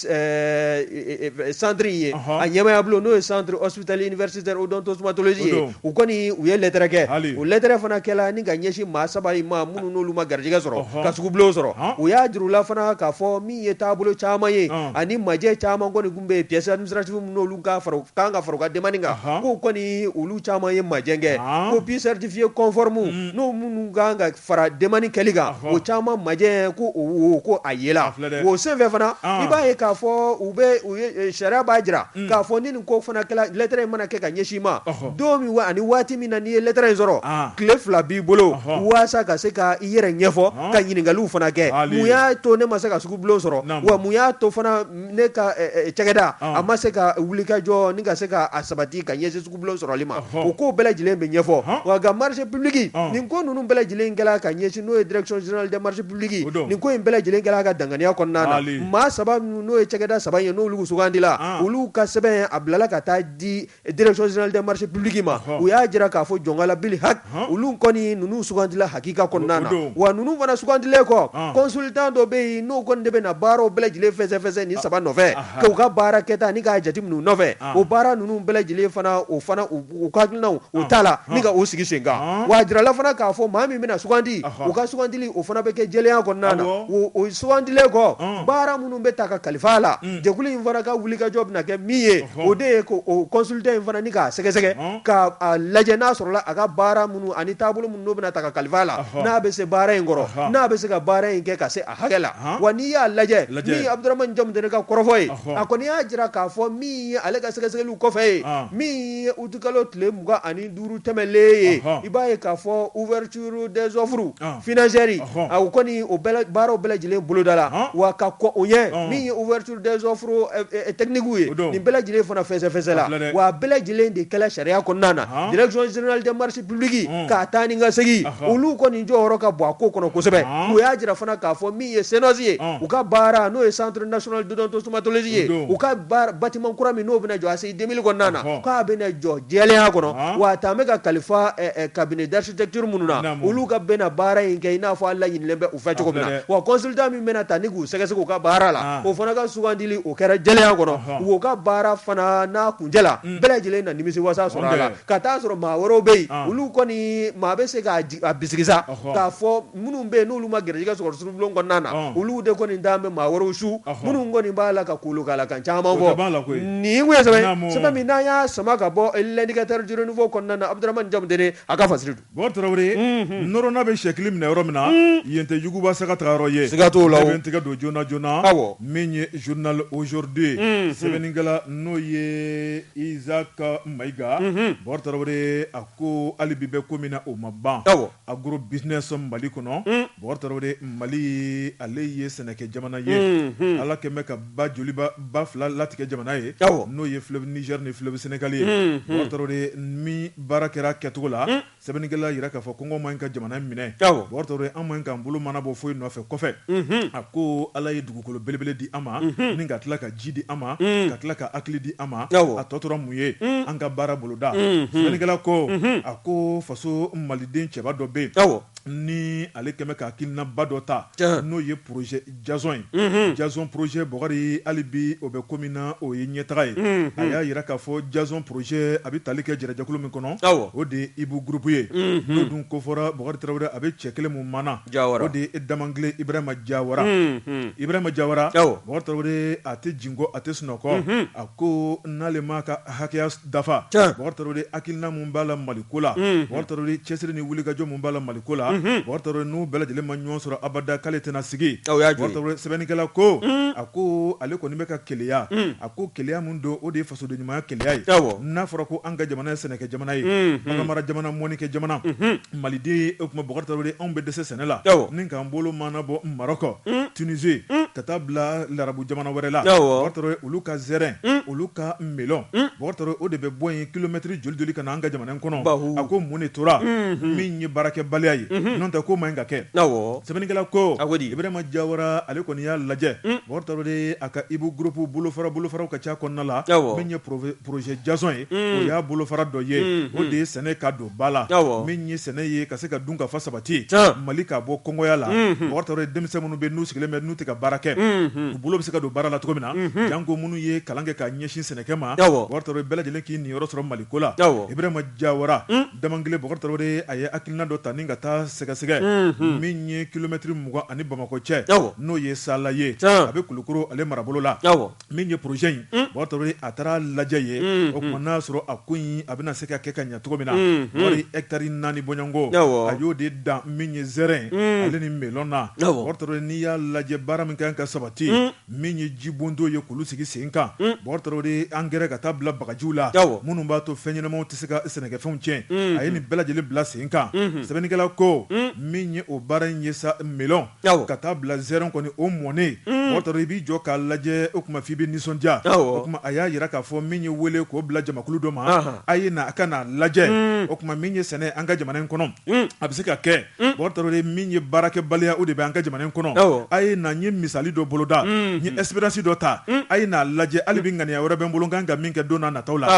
centre in ye a ɲɛmaya bulon n'o ye centre hospitalier universitaire odontostomatologie ye u kɔni u ye lettre kɛ o lettre fana kɛla ni ka ɲɛsin maa 3 in ma minnu n'olu ma gɛrɛjɛgɛ sɔrɔ ka sugubulon sɔrɔ u y'a jir'u la fana k'a fɔ min ye taabolo caman ye ani majɛ caman kɔni kun bɛ yen pièces administratives n'olu kan ka fara u ka demande kan ko kɔni olu caman ye majɛngɛ ko bi certifié conforme no minnu kan ka fara demande kɛli kan o caman majɛ ko a yela o senfɛ fana i b'a ye k'a fɔ u ye sariya b'a jira k'a fɔ ni nin ko fana kɛla lettre in mana kɛ ka ɲɛsin ma don min ani waati min na n'i ye lettre in sɔrɔ tile 2 b'i bolo waasa ka se ka i yɛrɛ ɲɛfɔ ka ɲininkaliw fana kɛ mun y'a to ne ma se ka sugubulon sɔrɔ wa mun y'a to fana ne ka cɛkɛda a ma se ka wulikajɔ ni ka se ka a sabati ka ɲɛsin sugubulon sɔrɔli ma o ko bɛɛ lajɛlen bɛ ɲɛfɔ wa ka marché public nin ko ninnu bɛɛ lajɛlen kɛla ka ɲɛsin n'o ye direction générale des marchés publics nin ko in bɛɛ lajɛlen kɛla ka danganiya kɔnɔna na maa saba n'o ye cɛkɛda saba ye n'olu sugandila olu ka sɛbɛn a bilala ka taa di direction générale des marchés publics ma u y'a jira k'a fɔ jɔngala bili hak olu kɔni ninnu sugandila hakika kɔnɔna na wa ninnu fana sugandilen kɔ consultant dɔ bɛ yen n'o kɔni de bɛ na baaraw bɛɛ lajɛlen fɛsɛfɛsɛ nin saba nɔfɛ k'u ka baara kɛta ni k'a jate minnu nɔfɛ o baara ninnu bɛɛ lajɛlen fana u ka hakilinaw o t'a la ni ka o sigi sen kan wa a jirala fana k'a fɔ maa min bɛna sugandi u ka sugandili o fana bɛ kɛ jɛlenya kɔnɔna na o sugandilen kɔ baara minnu bɛ ta ka kalifa a la jɛkulu in fana ka wulikajɔ bɛna kɛ min ye o de ye o consultant in fana ni k'a sɛgɛsɛgɛ ka lajɛ n'a sɔrɔla a ka baara minnu ani taabolo minnu bɛna ta ka kalifa a la n'a bɛ se baara in kɔrɔ n'a bɛ se ka baara in kɛ ka se a hakɛ la wa n'i y'a lajɛ min Abdramane Jamdɛne ka kɔrɔfɔ ye a kɔni y'a jira k'a fɔ min ye ale ka sɛgɛsɛgɛliw kɔfɛ ye min ye utikalo tile 25 tɛmɛlen ye i b'a ye k'a fɔ ouverture des offres financières o kɔni o baaraw bɛɛ lajɛlen boloda la wa ka kɔ o ɲɛ min ye ouverture des offres techniques ye nin bɛɛ lajɛlen fana fɛsɛfɛsɛ la wa bɛɛ lajɛlen de kɛla sariya kɔnɔna na direction générale des marchés publics k'a taa ni ka segin olu kɔni jɔyɔrɔ ka bon a ko kɔnɔ kosɛbɛ u y'a jira fana k'a fɔ min ye CNOSS ye u ka baara n'o ye centre national d'odontostomatologie ye u ka bâtiment kura min n'o bɛna jɔ a se 2000 kɔnɔna na k'a bɛna jɔ jɛlenya kɔnɔ wa a taa bɛ ka kalifa cabinet d'architecture minnu na olu ka bɛna baara in kɛ i n'a fɔ a laɲinilen bɛ u fɛ cogo min na wa consultant min bɛna ta ni k'u sɛgɛsɛgɛ u ka baara la o fana ka sugandili o kɛra jɛlenya kɔnɔ u ka baara fana n'a kuncɛ la bɛɛ lajɛlen na nimisi wasa sɔrɔ a la ka taa sɔrɔ maa wɛrɛw bɛ yen olu kɔni maa bɛ se k'a bisigisa k'a fɔ minnu bɛ yen n'olu ma gɛrɛjɛgɛ sɔrɔ sugubulon kɔnɔna na olu de kɔni daan bɛ maa wɛrɛw su minnu kɔni b'a la ka kolo k'a la kan caman fɔ nin kun ye sɛbɛn min n'an y'a sama ka bɔ l'indicateur du renouveau kɔnɔna na Abdramane Jamdɛne a ka fasiri bon Tarawele nɔrɔna bɛ sɛkili minɛ yɔrɔ min na yen tɛ juguba saga taga yɔrɔ ye siga t'o la bɛ tigɛ don joona min ye journal aujourd'hui sɛbɛnnikɛla n'o ye Isaac Maïga bon Tarawele a ko hali bi bɛ ko min na o ma ban agro business Mali kɔnɔ bon Tarawele Mali ale ye sɛnɛkɛ jamana ye ala kɛmɛ ka ba joliba ba fila latigɛ jamana ye n'o ye fleuve Niger ni fleuve Sénégal ye bon Tarawele min baara kɛra kɛcogo la sɛbɛnnikɛla yira k'a fɔ kɔngɔ ma ɲi ka jamana minɛ bon Tarawele an ma ɲi k'an bolo mana bɔ foyi nɔfɛ kɔfɛ a ko ala ye dugukolo belebele di an ma ni ka tila ka ji di an ma ka tila ka hakili di an ma a tɔ tora mun ye an ka baara boloda sɛbɛnnikɛla ko a ko faso maliden cɛba dɔ bɛ yen ni ale kɛmɛ ka hakilinaba dɔ ta n'o ye projet Jason ye Jason projet Bɔgɔri hali bi o bɛ ko min na o ye ɲɛtaga ye a y'a yira k'a fɔ Jason projet a bɛ tali kɛ jɛrɛjɛkulu min kɔnɔ o de ye Ibu groupe ye n'o dun kofɔra Bɔgɔri Tarawele a bɛ cɛ kelen min mana o de ye Damangile Ibrahima Jawara Bɔgɔri Tarawele a tɛ jingo a tɛ sunɔgɔ a ko n'ale ma ka hakɛya dafa Bɔgɔri Tarawele hakilina min b'a la Maliko la Bɔgɔri Tarawele cɛsiri ni wulikajɔ min b'a la Maliko la Bɔgɔri Tarawele n'u bɛɛ lajɛlen ma ɲɔgɔn sɔrɔ abada k'ale tɛna sigi Bɔgɔri Tarawele sɛbɛnnikɛla ko a ko ale kɔni bɛ ka keleya a ko keleya min don o de ye fasoden ɲumanya keleya ye n'a fɔra ko an ka jamana ye sɛnɛkɛ jamana ye baganmara jamana mɔnikɛ jamana maliden o tuma Bɔgɔri Tarawele anw bɛ dɛsɛ sɛnɛ la ni k'an bolo mana bɔ Marɔkɔ Tunisie ka taa bila larabu jamana wɛrɛ la Bɔgɔri Tarawele olu ka zɛrɛn olu ka melon Bɔgɔri Tarawele o de bɛ bɔ yen kilomɛtiri joli joli ka na an ka jamana in kɔnɔ a ko mun de tora min ye baarakɛbaliya ye n'o tɛ ko ma ɲi ka kɛ sɛbɛnnikɛla ko Ibrahima Jawara ale kɔni y'a lajɛ Bɔgɔri Tarawele a ka Ibu groupe bolofaraw ka ca kɔnɔna la min ye projet Jason ye o y'a bolofara dɔ ye o de ye sɛnɛ ka don ba la min ye sɛnɛ ye ka se ka dun ka fa sabati Mali ka bɔ kɔngɔya la Bɔgɔri Tarawele denmisɛn minnu bɛ n'u sigilen bɛ n'u tɛ ka baara kɛ kɛ u bolo bɛ se ka don baara la cogo min na janko minnu ye kalan kɛ ka ɲɛsin sɛnɛkɛ ma bɔgɔtɔrɔ bɛɛ lajɛlen k'i niyɔrɔ sɔrɔ Maliko la Ibrahima Jawara Damangile bɔgɔtɔrɔ a ye hakilina dɔ ta ni ka taa sɛgɛsɛgɛ min ye kilomɛtiri 20 ani Bamakɔ cɛ n'o ye Sala ye a bɛ Kulukoro ale marabolo la min ye projet in bɔgɔtɔrɔ a taara lajɛ ye o tuma n'a sɔrɔ a ko in a bɛna se ka kɛ ka ɲɛ cogo min na wari hectare 4 bɔɲɔngo a y'o de dan min ye zɛrɛn ale ni melon na bɔgɔtɔrɔ n'i y'a lajɛ baara min kan ka sabati min ye jibonto ye k'olu sigi sen kan bɔgɔtɔrɔ de engrais ka taa bila bagajiw la minnu b'a to fɛn ɲɛnamaw tɛ se ka sɛnɛkɛfɛnw tiɲɛ a ye nin bɛɛ lajɛlen bila sen kan sɛbɛnnikɛla ko min ye o baara in ye sa melon ka taa bila zɛrɛn kɔni o mɔnen bɔgɔtɔrɔ i b'i jɔ k'a lajɛ o kuma f'i bɛ nisɔndiya o kuma a y'a yira k'a fɔ min ye wele k'o bila jamakulu dɔ ma a ye na a ka n'a lajɛ o kuma min ye sɛnɛ an ka jamana in kɔnɔ a bɛ se ka kɛ bɔgɔtɔrɔ de min ye baarakɛbaliya o de bɛ an ka jamana in kɔnɔ a ye na n ye misali dɔ boloda n ye espérance dɔ ta a ye n'a lajɛ hali bi ŋaniya wɛrɛ bɛ n bolo n kan ka min kɛ don n'a nataw la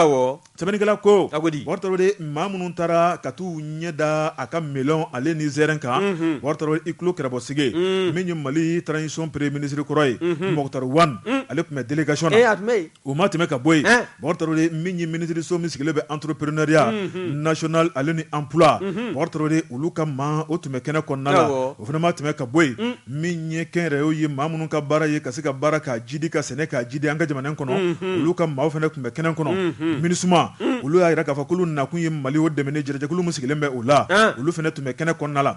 sɛbɛnnikɛla ko bɔgɔtɔrɔ de maa minnu taara ka t'u ɲɛ da a ka melon ale ni zɛrɛn kan bɔgɔtɔrɔ i tulo kɛrɛbɔsige min ye Mali transition premier ministre kɔrɔ ye Mokhtar Wane ale tun bɛ délégation na o ma tɛmɛ ka bɔ yen bɔgɔtɔrɔ de min ye ministre so min sigilen bɛ entrepreneuriat national ale ni emploi bɔgɔtɔrɔ de olu ka maa o tun bɛ kɛnɛ kɔnɔna la o fana ma tɛmɛ ka bɔ yen min ye kɛnyɛrɛyew ye maa minnu ka baara ye ka se ka baara k'a jidi ka sɛnɛ k'a jidi an ka jamana in kɔnɔ olu ka maaw fana tun bɛ kɛnɛ kɔnɔ MINUSMA olu y'a yira k'a fɔ k'olu nakun ye Mali o dɛmɛni jɛrɛjɛkulu min sigilen bɛ o la olu fana tun bɛ kɛnɛ kɔnɔna la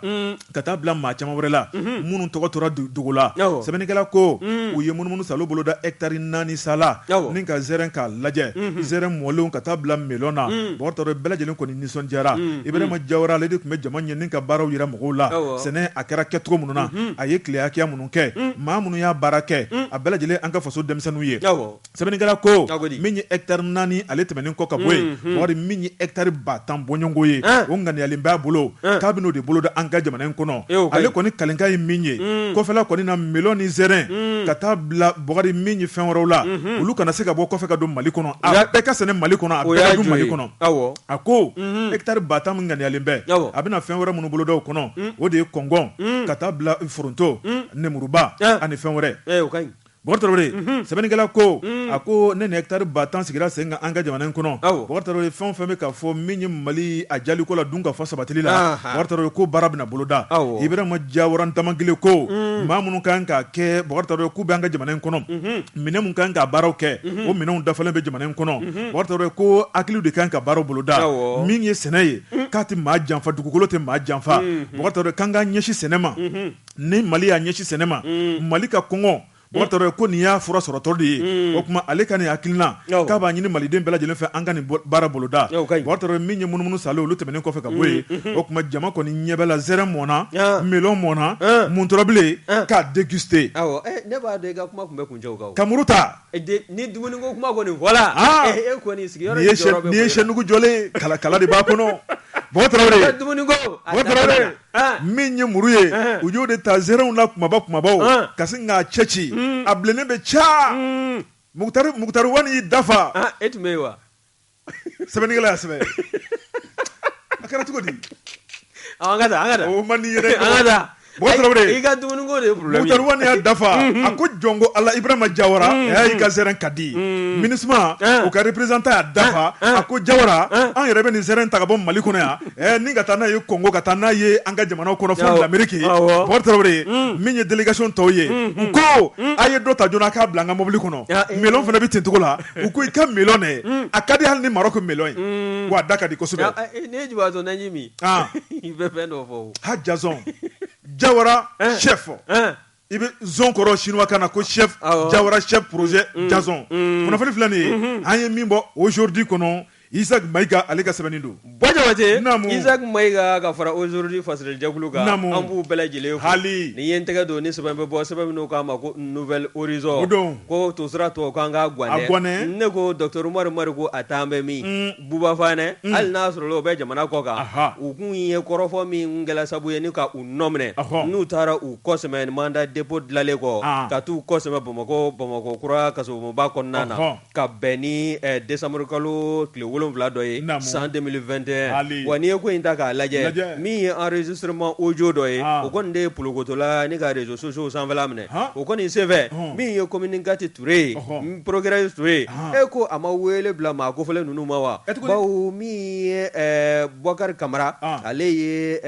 ka taa bila maa caman wɛrɛ la minnu tɔgɔ tora dogo la sɛbɛnnikɛla ko u ye munumunu salo boloda hectare 4 Sala ni ka zɛrɛn k'a lajɛ zɛrɛn mɔlenw ka taa bila melon na bɔgɔtɔrɔ bɛɛ lajɛlen kɔni nisɔndiyara Ibrahima Jawara ale de tun bɛ jama ɲɛ ni ka baaraw yira mɔgɔw la sɛnɛ a kɛra kɛcogo minnu na a ye tile hakɛya minnu kɛ maa minnu y'a baara kɛ a bɛɛ lajɛlen an ka faso denmisɛnninw ye sɛbɛnnikɛla ko min ye hectare 4 ale tɛmɛnen kɔ ka bɔ yen wari min ye hectare 10 bɔɲɔngo ye o ŋaniyalen b'a bolo k'a bɛn'o de bolo da an ka jamana in kɔnɔ ale kɔni kalenkan ye min ye kɔfɛla kɔni na melon ni zɛrɛn ka taa bila bɔgɔri min ye fɛn wɛrɛw la olu kana se ka bɔ kɔfɛ ka don Mali kɔnɔ a bɛɛ ka sɛnɛ Mali kɔnɔ a bɛɛ ka don Mali kɔnɔ a ko hectare 10 min ŋaniyalen bɛ a bɛna fɛn wɛrɛ minnu bolo da o kɔnɔ o de ye kɔngɔn ka taa bila foronto nemuruba ani fɛn wɛrɛ bɔgɔtɔrɔ de sɛbɛnnikɛla ko a ko ne ni hectare 10 sigira sen kan an ka jamana in kɔnɔ bɔgɔtɔrɔ de fɛn o fɛn bɛ ka fɔ min ye Mali a jaliko la dun ka fɔ sabatili la bɔgɔtɔrɔ de ko baara bɛna boloda Ibrahima Jawara Damangile ko maa minnu kan k'a kɛ bɔgɔtɔrɔ de k'u bɛ an ka jamana in kɔnɔ minɛn mun kan ka baaraw kɛ o minɛnw dafalen bɛ jamana in kɔnɔ bɔgɔtɔrɔ de ko hakiliw de kan ka baaraw boloda min ye sɛnɛ ye k'a tɛ maa janfa dugukolo tɛ maa janfa bɔgɔtɔrɔ de kan ka ɲɛsin sɛnɛ ma ni Mali y'a ɲɛsin sɛnɛ ma Mali ka kɔngɔ bɔgɔtɔrɔ ko nin y'a fura sɔrɔtɔ de ye o tuma ale ka nin hakilina k'a b'a ɲini maliden bɛɛ lajɛlen fɛ an ka nin baara boloda bɔgɔtɔrɔ min ye munumunu salo olu tɛmɛnen kɔfɛ ka bɔ yen o tuma jama kɔni ɲɛ bɛ la zɛrɛn mɔnna melon mɔnna muntorɔbilen k'a déguster ne b'a dɔn i ka kuma tun bɛ kuncɛ o kan ka muru ta ni dumuni ko kuma kɔni fɔla e kɔni sigiyɔrɔ jɔyɔrɔ bɛ nin ye sɛnugu jɔlen kala de b'a kɔnɔ bɔgɔtɔrɔ min ye muru ye u y'o de ta zɛrɛnw na kumabaw ka se k'a cɛci a bilennen bɛ ca Mokhtar Wane y'i dafa e tun bɛ yen wa sɛbɛnnikɛla y'a sɛbɛn a kɛra cogo di an ka taa o man di yɛrɛ an ka taa bɔgɔtɔrɔ i ka dumuni ko de ye problème Mokhtar Wane y'a dafa a ko jɔnko Ala Ibrahima Jawara y'i ka zɛrɛn ka di MINUSMA u ka représentant y'a dafa a ko Jawara an yɛrɛ bɛ nin zɛrɛn ta ka bɔ Mali kɔnɔ yan ni ka taa n'a ye Congo ka taa n'a ye an ka jamanaw kɔnɔ fɔ l'Amérique bɔgɔtɔrɔ min ye délégation tɔw ye u ko a ye dɔ ta joona k'a bila an ka mobili kɔnɔ melon fana bɛ ten cogo la u ko i ka melon dɛ a ka di hali ni Maroc melon ye wa a da ka di kosɛbɛ ne ye jibatɔ naji min i bɛ fɛn dɔ fɔ ha Jason Jawara chef i bɛ zone kɔrɔ chinois kan na ko chef Jawara chef projet Jason kunnafoni filɛ nin ye an ye min bɔ aujourd'hui kɔnɔ Isaac Maïga ale ka sɛbɛnni don Bɔjabate Isaac Maïga ka fara aujourd'hui fasilɛjɛkulu kan an b'u bɛɛ lajɛlen fo hali ni ye n tɛgɛ don ni sɛbɛn bɛ bɔ sɛbɛn minnu k'a ma ko nouvelle horizon ko tosira tɔ k'an ka gwanɛ ne ko docteur Umaru ko a taa bɛ min Buba Fane hali n'a sɔrɔ o bɛ jamana kɔ kan u kun ye kɔrɔfɔ min kɛla sabu ye ni ka u nɔ minɛ n'u taara u kɔsɛmɛ mandat dépôt dilanlen kɔ ka t'u kɔsɛmɛ Bamakɔ kura kasobonba kɔnɔna na ka bɛn ni décembre kalo tile wolonwula dɔ ye san 2021 wa n'i ye ko in ta k'a lajɛ min ye enregistrement audio dɔ ye o kɔni de ye polokotola ni ka réseaux sociaux sanfɛla minɛ o kɔni senfɛ min ye Communicati Touré Progrès Touré e ko a ma wele bila maa kofɔlen ninnu ma wa bawo min ye Boubacar Camara ale ye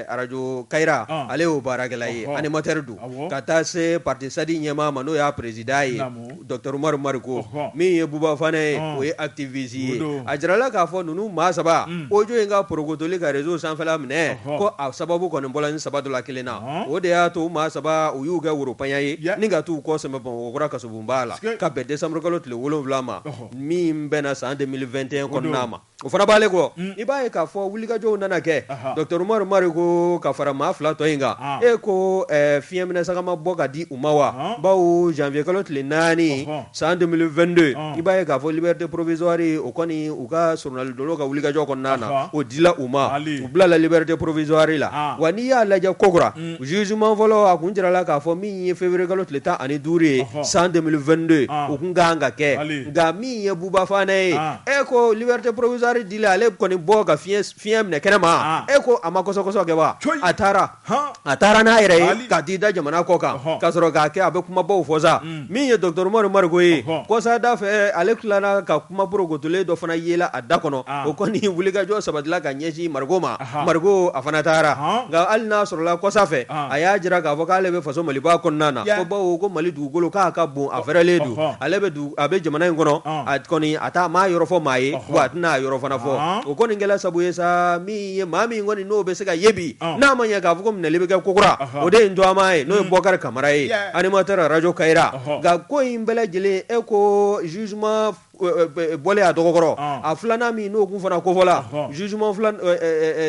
radio Kayira ale y'o baarakɛla ye animateur don ka taa se parti Sadi ɲɛmaa ma n'o y'a président ye Dr Umaru Mariko min ye Buba Fana ye o ye activiste ye a jirala k'a fɔ ninnu maa saba audio in ka porokotoli ka réseau sanfɛla minɛ ko a sababu kɔni bɔla ni saba dɔ la kelen na o de y'a to maa saba u y'u kɛ woropanya ye ni ka t'u kɔ sɛmɛ Bamakɔkura kasobonba la ka bɛn décembre kalo tile 7 ma min bɛnna san 2021 kɔnɔna ma o fana b'ale kɔ i b'a ye k'a fɔ wulikajɔw nana kɛ Dr Umaru Mariko ka fara maa fila tɔ in kan e ko fiɲɛ minɛ saga ma bɔ ka di u ma wa bawo janvier kalo tile 4 san 2022 i b'a ye k'a fɔ liberté provisoire o kɔni u ka journal dolo ka wulikajɔ kɔnɔna na o dila u ma u bilala liberté provisoire la wa n'i y'a lajɛ kokura jugement fɔlɔ a kun jirala k'a fɔ min ye février kalo tile 15 ye san 2022 u kun kan ka kɛ nka min ye Buba Fana ye e ko liberté provisoire dila ale kɔni bɔ ka fiɲɛ minɛ kɛnɛma e ko a ma kɔsɔkɔsɔ kɛ wa a taara n'a yɛrɛ ye ka t'i da jamana kɔ kan ka sɔrɔ k'a kɛ a bɛ kumabaw fɔ sa min ye Dr Umaru Mariko ye kɔsada fɛ ale tilala ka kuma porokotolen dɔ fana yela a da kɔnɔ o kɔni wulikajɔ sabatila ka ɲɛsin Mariko ma Mariko a fana taara nka hali n'a sɔrɔla kɔsa fɛ a y'a jira k'a fɔ k'ale bɛ faso Maliba kɔnɔna na ko bawo ko Mali dugukolo k'a ka bon a fɛrɛlen don ale a bɛ jamana in kɔnɔ a kɔni a taa maa yɔrɔ fɔ maa ye wa a tɛna a yɔrɔ fana fɔ o kɔni kɛla sabu ye sa min ye maa min kɔni n'o bɛ se ka ye bi n'a ma ɲɛ k'a fɔ ko minɛli bɛ kɛ kokura o de ye Ntoama ye n'o ye Boubacar Camara ye animateur radio Kayira nka ko in bɛɛ lajɛlen e ko jugement bɔlen a dɔgɔkɔrɔ a filanan min n'o kun fana kofɔla jugement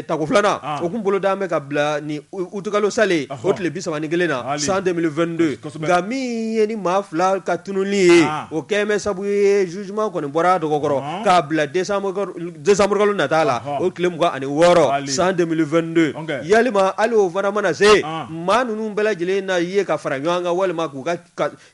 tako filanan o kun bolo d'an bɛ ka bila ni utukalo sale o tile 31 na san 2022 nka min ye ni maa fila ka tunuli ye o kɛmɛ sabu ye jugement kɔni bɔra a dɔgɔkɔrɔ k'a bila décembre kalo nata la o tile 26 san 2022 yalima hali o fana mana se maa ninnu bɛɛ lajɛlen na ye ka fara ɲɔgɔn kan walima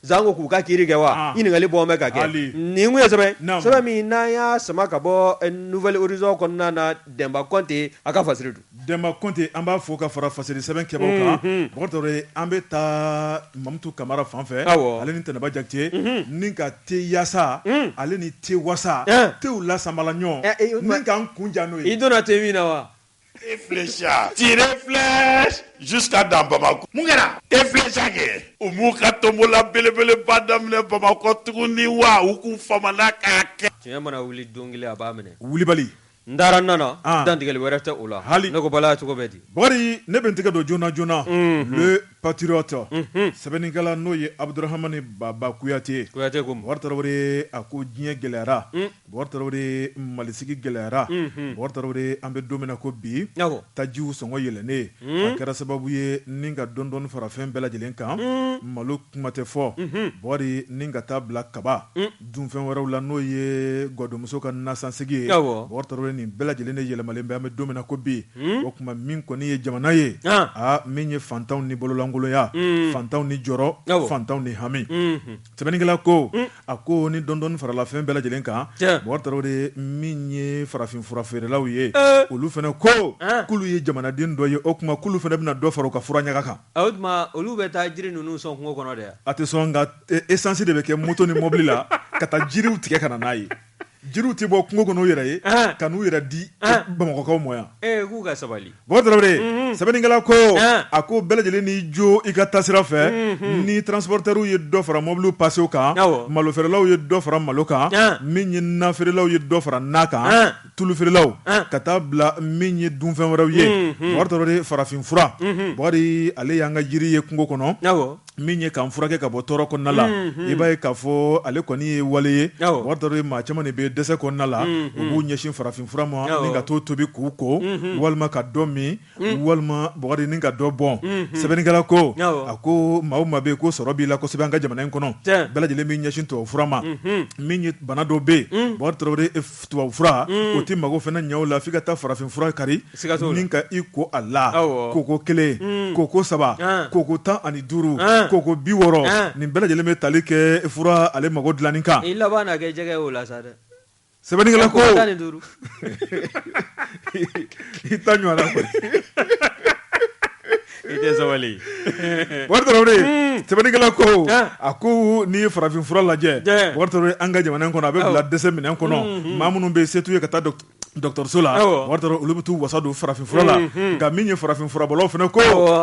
zango k'u ka kiiri kɛ wa ɲininkali bɔ bɛ ka kɛ nin kun ye sɛbɛn min n'an y'a sama ka bɔ Nouvelle Horizon kɔnɔna na Demba Konte a ka fasiri don Demba Konte an b'a fɔ ka fara fasiri sɛbɛn kɛbagaw kan bɔtɔre an bɛ taa Mamutu Kamara fan fɛ ale ni Tɛnɛba Jakite ni ka te yaasa ale ni te wasa tew lasamala ɲɔgɔn ni k'an kunja n'o ye i donna te min na wa et flécha tirer flèche jusqu'à dans Bamako mun kɛra et flécha kɛ u m'u ka tombola belebeleba daminɛ Bamakɔ tuguni wa u k'u famana k'a kɛ tiɲɛ mana wuli don kelen a b'a minɛ wulibali n taara n nana dantigɛli wɛrɛ tɛ o la hali ne ko bala cogo bɛ di Bakari ne bɛ n tɛgɛ don joona joona le patriote sɛbɛnnikɛla n'o ye Abdurahamani Baba Kuyate ko Boubacar Traoré a ko diɲɛ gɛlɛyara Boubacar Traoré malisigi gɛlɛyara Boubacar Traoré an bɛ don min na ko bi tajiw sɔngɔ yɛlɛnnen a kɛra sababu ye ni ka dɔɔni fara fɛn bɛɛ lajɛlen kan malo kuma tɛ fɔ Bakari ni ka taa bila kaba dunfɛn wɛrɛw la n'o ye gɔdɔmuso ka nasansigi ye Boubacar Traoré nin bɛɛ lajɛlen de yɛlɛmalen bɛ an bɛ don min na ko bi o tuma min kɔni ye jamana ye min ye fantanw ni bololankolonya fantanw ni jɔrɔ fantanw ni hami sɛbɛnnikɛla ko a ko ni dɔɔni farala fɛn bɛɛ lajɛlen kan Boubacar Traoré min ye farafin fura feerelaw ye olu fana ko k'olu ye jamanaden dɔ ye o tuma k'olu fana bɛna dɔ fara u ka fura ɲaga kan o tuma olu bɛ taa jiri ninnu sɔn kungo kɔnɔ de a tɛ sɔn nka essence de bɛ kɛ moto ni mobili la ka taa jiriw tigɛ ka na n'a ye jiriw tɛ bɔ kungo kɔnɔ u yɛrɛ ye ka n'u yɛrɛ di Bamakɔkaw ma yan k'u ka sabali Boubacar Traoré sɛbɛnnikɛla ko a ko bɛɛ lajɛlen n'i jo i ka taasira fɛ ni transporteurs ye dɔ fara mobiliw passew kan malofeerelaw ye dɔ fara malo kan min ye nafeerelaw ye dɔ fara na kan tulufeerelaw ka taa bila min ye dunfɛn wɛrɛw ye Boubacar Traoré farafin fura Bakari ale y'an ka jiri ye kungo kɔnɔ min ye k'an furakɛ ka bɔ tɔɔrɔ kɔnɔna la i b'a ye k'a fɔ ale kɔni ye wale ye Boubacar Traoré maa caman de bɛ dɛsɛ kɔnɔna la u b'u ɲɛsin farafin fura ma ni ka t'o tobi k'u ko walima ka dɔ min walima Bakari ni ka dɔ bɔn sɛbɛnnikɛla ko a ko maa o maa bɛ yen ko sɔrɔ b'i la kosɛbɛ an ka jamana in kɔnɔ bɛɛ lajɛlen bɛ ɲɛsin tubabu fura ma min ye bana dɔ bɛ yen Boubacar Traoré tubabu fura o tɛ mago fana ɲɛ o la f'i ka taa farafin fura kari ni ka i ko a la koko 1 koko 3 koko 15 koko 60 nin bɛɛ lajɛlen bɛ tali kɛ fura ale mago dilanni kan i laban na kɛ jɛgɛ o la sa dɛ sɛbɛnnikɛla ko tan ni duuru i ta ɲɔgɔnna koyi i tɛ sabali wari tarawele sɛbɛnnikɛla ko a ko n'i ye farafin fura lajɛ wari tarawele an ka jamana in kɔnɔ a bɛ bila dɛsɛ minɛn kɔnɔ maa minnu bɛ yen se t'u ye ka taa dɔgɔtɔrɔso la wari tarawele olu bɛ t'u wasa don farafin fura la nka min ye farafin furabɔlaw fana ko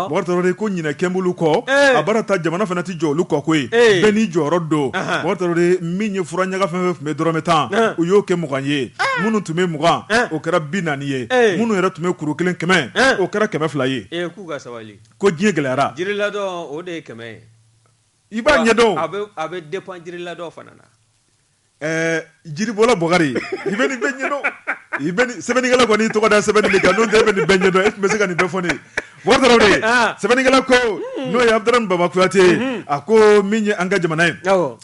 wari tarawele ko ɲinɛ kɛnbulu kɔ a baara ta jamana fana tɛ jɔ olu kɔ koyi bɛɛ n'i jɔyɔrɔ don wari tarawele min ye fura ɲaga fɛn fɛn tun bɛ dɔrɔmɛ 10 u y'o kɛ 20 ye minnu tun bɛ 20 o kɛra 40 ye minnu yɛrɛ tun bɛ kuru kelen 100 o kɛra 200 ye k'u ka sabali ko diɲɛ gɛlɛyara jiri ladɔn o de ye 100 ye i b'a ɲɛdɔn a bɛ dépend jiri ladɔn fana na jiribɔla Bɔgari i bɛ nin bɛɛ ɲɛdɔn i bɛ sɛbɛnnikɛla kɔni tɔgɔ da sɛbɛnni de kan n'o tɛ e bɛ nin bɛɛ ɲɛdɔn e tun bɛ se ka nin bɛɛ fɔ ne wari tarawele sɛbɛnnikɛla ko n'o ye Abdurahmane Baba Kuyate a ko min ye an ka jamana ye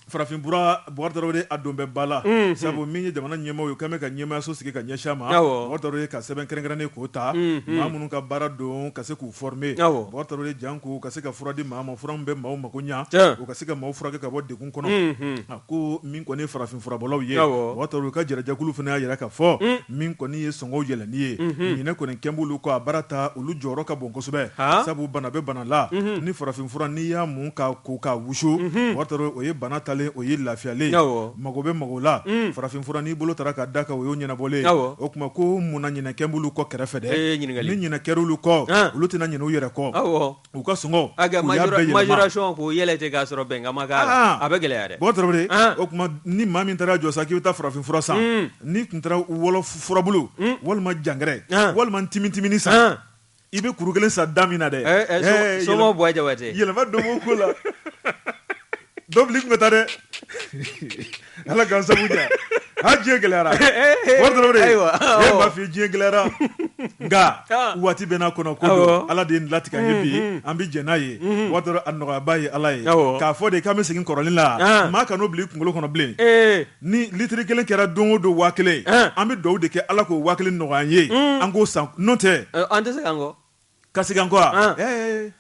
farafin fura wari tarawele a don bɛ ba la sabu min ye jamana ɲɛmaaw ye k'an bɛ ka ɲɛmaayaso sigi ka ɲɛsin a ma wari tarawele ka sɛbɛn kɛrɛnkɛrɛnnen k'o ta maa minnu ka baara don ka se k'u former wari tarawele janko ka se ka fura di maa ma fura min bɛ maaw mako ɲa u ka se ka maaw furakɛ ka bɔ degun kɔnɔ a ko min kɔni ye farafin furabɔlaw ye wari tarawele ka jɛrɛjɛkulu fana y'a jira ka fɔ min kɔni ye sɔngɔw yɛlɛnni ye ɲinɛ kɔni kɛn b'olu kɔ a baara ta olu jɔyɔrɔ ka bon kosɛbɛ sabu bana bɛ bana la ni farafin fura n'i y'a mun ka ko ka wusu wari tarawele o ye bana talen o ye lafiyalen mago bɛ mago la farafin fura n'i bolo taara ka da kan o y'o ɲɛnabɔlen o tuma ko munna ɲinɛ kɛn b'olu kɔ kɛrɛfɛ dɛ ni ɲinɛ kɛr'olu kɔ olu tɛna ɲinɛ u yɛrɛ kɔ u ka sɔngɔ u y'a bɛɛ yɛlɛma majoration k'o yɛlɛ ten k'a sɔrɔ bɛnkan ma k'a la a bɛ gɛlɛya dɛ wari tarawele o tuma ni maa min taara jɔ sa k'i bɛ taa farafin fura san n'i tun taara wɔlɔ furabulu walima jangɛrɛ walima timitimini san i bɛ kuru kelen san da min na dɛ sɔmɔ bɔ jawatɛ yɛlɛma don ko la dɔ bili tun bɛ taa dɛ ala k'an sabu diya diɲɛ gɛlɛyara wari tarawele e b'a fɔ diɲɛ gɛlɛyara nka waati bɛ n'a kɔnɔ ko don ala de ye nin latigɛ ye bi an bɛ jɛ n'a ye wari tarawele a nɔgɔyaba ye ala ye k'a fɔ de k'an bɛ segin kɔrɔlen la maa kan'o bila i kunkolo kɔnɔ bilen ni litiri kelen kɛra don o don 1000 an bɛ dugawu de kɛ ala k'o 1000 nɔgɔya an ye an k'o san n'o tɛ an tɛ se k'an kɔ ka segin an kɔ wa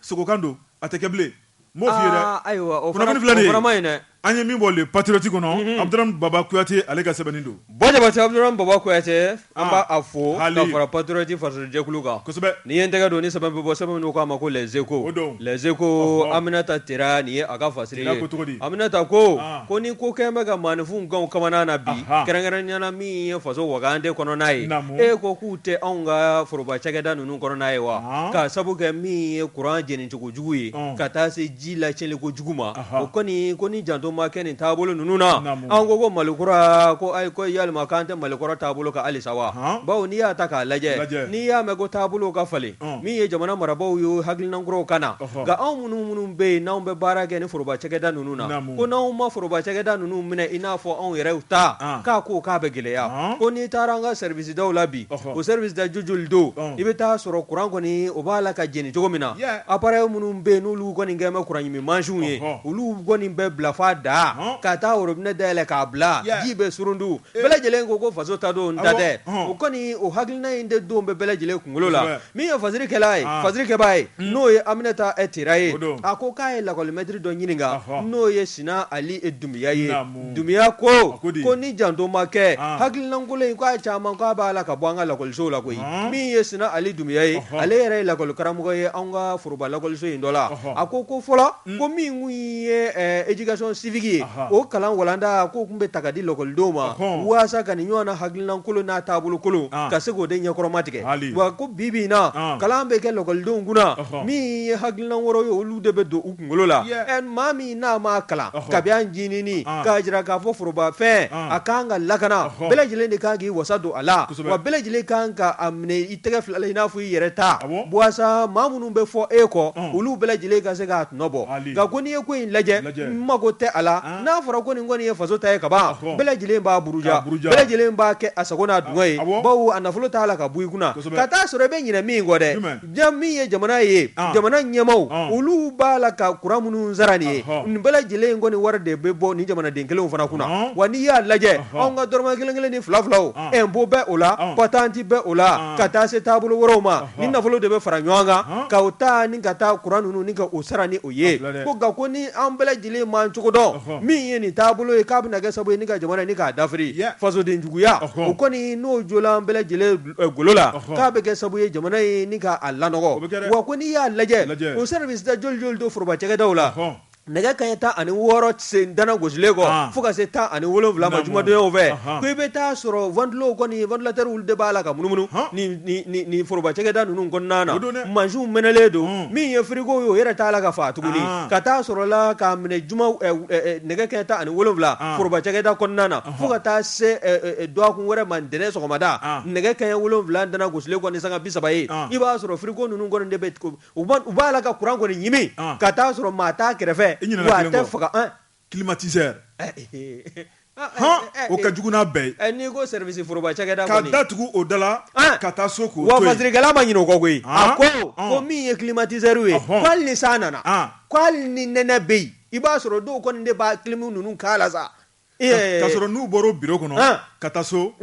sogokan don a tɛ kɛ bilen m'o f'i ye dɛ ayiwa o kunnafoni filɛ nin ye fana ma ɲi dɛ an ye min bɔ le patriote kɔnɔ Abdurahmane Baba Kuyate ale ka sɛbɛnni don bɔ jabate Abdurahmane Baba Kuyate an b'a a fo ka fara patriote fasojɛkulu kan kosɛbɛ ni ye n tɛgɛ don ni sɛbɛn bɛ bɔ sɛbɛn minnu k'a ma ko les échos les échos Aminata Tera nin ye a ka fasiri ye Aminata ko ni ko kɛn bɛ ka maanifin ganw kamana na bi kɛrɛnkɛrɛnniyala min ye faso wagande kɔnɔna ye e ko k'u tɛ anw ka foroba cakɛda ninnu kɔnɔna ye wa ka sabu kɛ min ye courant jeni cogo jugu ye ka taa se ji lacɛnli ko jugu ma o kɔni ko ni janto ma kɛ nin taabolo ninnu na an ko malikura ko ayi ko yalima k'an tɛ malikura taabolo ka halisa wa bawo n'i y'a ta k'a lajɛ n'i y'a mɛn ko taabolo ka falen min ye jamana marabaaw ye hakilinankuraw ka na nka anw minnu bɛ yen n'anw bɛ baara kɛ ni foroba cakɛda ninnu na ko n'anw ma foroba cakɛda ninnu minɛ i n'a fɔ anw yɛrɛw ta k'a ko k'a bɛ gɛlɛya ko n'i taara an ka service daw la bi o service da jujuli don i bɛ taa sɔrɔ courant kɔni o b'a la ka jeni cogo min na appareil minnu bɛ yen n'olu kɔni kɛn bɛ courant ɲimi mansiw ye olu kɔni bɛ bila f'a da ka taa robinet dayɛlɛ k'a bila ji bɛ surundu bɛɛ lajɛlen ko faso ta don n ta tɛ o kɔni o hakilina in de don bɛ bɛɛ lajɛlen kunkolo la min ye fasirikɛla ye fasirikɛbaa ye n'o ye Aminata Tera ye a ko k'a ye lakɔlimɛtiri dɔ ɲininka n'o ye Sina Ali Dunbiya ye Dunbiya ko ni janto ma kɛ hakilinankolo in k'a caman k'a b'a la ka bɔ an ka lakɔlisow la koyi min ye Sina Ali Dunbiya ye ale yɛrɛ ye lakɔli karamɔgɔ ye anw ka foroba lakɔliso in dɔ la a ko fɔlɔ ko min kun ye éducation civique ye o kalan walanda ko kun bɛ ta ka di lakɔlidenw ma waasa ka nin ɲɔgɔn na hakilinankolo n'a taabolo kolon ka se k'o de ɲɛkɔrɔma tigɛ wa ko bi in na kalan bɛ kɛ lakɔlidenw kunna min ye hakilinan wɛrɛw ye olu de bɛ don u kunkolo la maa min n'a ma kalan kabi an ɲinini k'a jira k'a fɔ forobafɛn a kan ka lakana bɛɛ lajɛlen de kan k'i wasa don a la wa bɛɛ lajɛlen kan ka a minɛ i tɛgɛ fila la i n'a fɔ i yɛrɛ ta waasa maa minnu bɛ fɔ e kɔ olu bɛɛ lajɛlen ka se k'a tɔnɔ bɔ nka ko n'i ye ko in lajɛ n mago tɛ a la n'a fɔra ko nin kɔni ye faso ta ye ka ban bɛɛ lajɛlen b'a buruja bɛɛ lajɛlen b'a kɛ a sago n'a dungɔ ye bawo a nafolo t'a la ka bɔ i kunna ka taa sɔrɔ i bɛ ɲinɛ min kɔ dɛ min ye jamana ye jamana ɲɛmaw olu b'a la ka courant minnu sara nin ye nin bɛɛ lajɛlen kɔni wari de bɛ bɔ nin jamanaden kelenw fana kunna wa n'i y'a lajɛ anw ka dɔrɔmɛ kelen kelen ni fila filaw impôt bɛ o la patente bɛ o la ka taa se taabolo wɛrɛw ma ni nafolo de bɛ fara ɲɔgɔn kan ka o ta ni ka taa courant ninnu ni ka o sara ni o ye ko nka ko ni an bɛɛ lajɛlen man cogo dɔn kɔnɔ min ye nin taabolo ye k'a bɛna kɛ sababu ye ni ka jamana ni k'a dafiri fasoden juguya o kɔni n'o jola an bɛɛ lajɛlen golo la k'a bɛ kɛ sababu ye jamana ye ni k'a lanɔgɔ wa ko n'i y'a lajɛ o service da joli joli to foroba cɛkɛdaw la nɛgɛ kaɲɛ 16 sen dana gosilen kɔ fo ka se 17 ma jumadonyaw fɛ ko i bɛ taa sɔrɔ ventilow kɔni ventilateurs de b'a la ka munumunu ni foroba cɛkɛda ninnu kɔnɔna na mansiw mɛnɛlen don min ye frigo ye o yɛrɛ t'a la ka fa tuguni ka taa sɔrɔ la k'a minɛ nɛgɛ kaɲɛ 17 foroba cɛkɛda kɔnɔna na fo ka taa se dɔgɔkun wɛrɛ ma ntɛnɛn sɔgɔmada nɛgɛ kaɲɛ 7 dana gosilen kɔni sanga 30 ye i b'a sɔrɔ frigo ninnu kɔni de bɛ u b'a la ka courant kɔni ɲimi ka taa sɔrɔ maa t'a kɛrɛfɛ wa tɛ faga climatiseur o ka jugu n'a bɛɛ ye n'i ko service foroba cɛkɛda kɔni ka datugu o da la ka taa so k'o to yen wa fasirikɛla ma ɲinɛ o kɔ koyi a ko min ye climatiseur ye ko hali ni san nana ko hali ni nɛnɛ bɛ yen i b'a sɔrɔ dɔw kɔni de b'a clim ninnu k'a la sa ka sɔrɔ n'u bɔra o bureau kɔnɔ ka taa so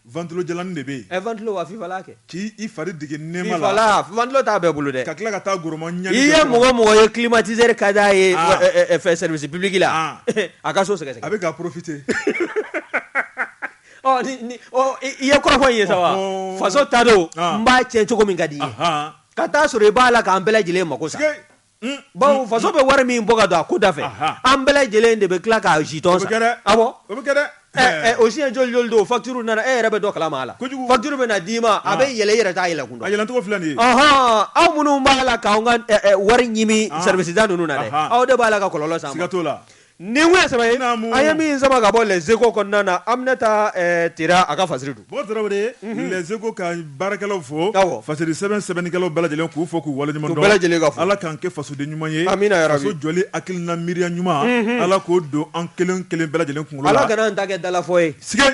ventilo jalanin de bɛ yen ventilo wa fifala kɛ k'i fari digi nɛɛma la ventilo t'a bɛɛ bolo dɛ ka tila ka taa goroma ɲani i ye mɔgɔ ye climatiseur ka d'a ye fɛ service public la a ka so sɛgɛsɛgɛ a bɛ ka profiter i ye kɔrɔfɔ in ye sa wa faso ta don n b'a tiɲɛ cogo min ka di i ye ka taa sɔrɔ i b'a la k'an bɛɛ lajɛlen mako sa bawo faso bɛ wari min bɔ ka don a ko da fɛ an bɛɛ lajɛlen de bɛ tila k'a jitɔn sa awɔ o bɛ kɛ dɛ o siɲɛ joli joli don facture nana e yɛrɛ bɛ dɔ kalama a la facture bɛ na d'i ma a bɛ yɛlɛ i yɛrɛ t'a yɛlɛ kun dɔn a yɛlɛcogo filɛ nin ye aw minnu b'a la k'anw ka wari ɲimi service da ninnu na dɛ aw de b'a la ka kɔlɔlɔ s'an ma siga t'o la nin kun ye saba ye an ye min sama ka bɔ les échos kɔnɔna na an bɛna taa tera a ka fasiri dun Tarawele les échos ka baarakɛlaw fo fasiri sɛbɛnnikɛlaw bɛɛ lajɛlen k'u fɔ k'u waleɲuman dɔn bɛɛ lajɛlen ka fo ala k'an kɛ fasoden ɲuman ye amina yarabi faso jɔli hakilina miiriya ɲuman ala k'o don an kelen kelen bɛɛ lajɛlen kunkolo la ala kana an ta kɛ dalafɔ ye sige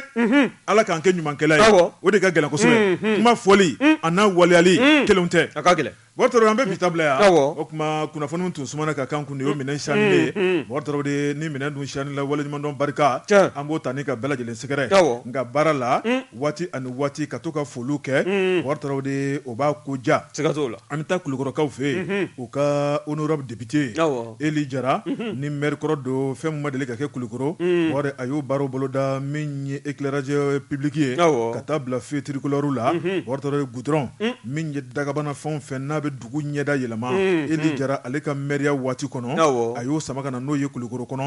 ala k'an kɛ ɲumankɛla ye o de ka gɛlɛn kosɛbɛ kuma fɔli a n'a waleyali kelenw tɛ a ka gɛlɛn Tarawele an bɛ bi ta bila yan o tuma kunnafoniw tun sumana ka kan kun de y'o minɛn siyani ye Tarawele ni minɛn dun siyani la waleɲuman dɔn barika an b'o ta ni ka bɛɛ lajɛlen sɛgɛrɛ nka baara la waati ani waati ka to ka foliw kɛ Tarawele o b'a ko ja siga t'o la an bɛ taa Kulukɔrɔkaw fɛ yen u ka honorable député Eli Jara ni maire kɔrɔ don fɛn min ma deli ka kɛ Kulukɔrɔ wari a y'o baaraw boloda min ye éclairage public ye ka taa bila feu tricolore la Tarawele goudron min ye dagabana fɛn o fɛn n'a bɛ dugu ɲɛda yɛlɛma Eli Jara ale ka maire waati kɔnɔ a y'o sama ka na n'o ye Kulukɔrɔ kɔnɔ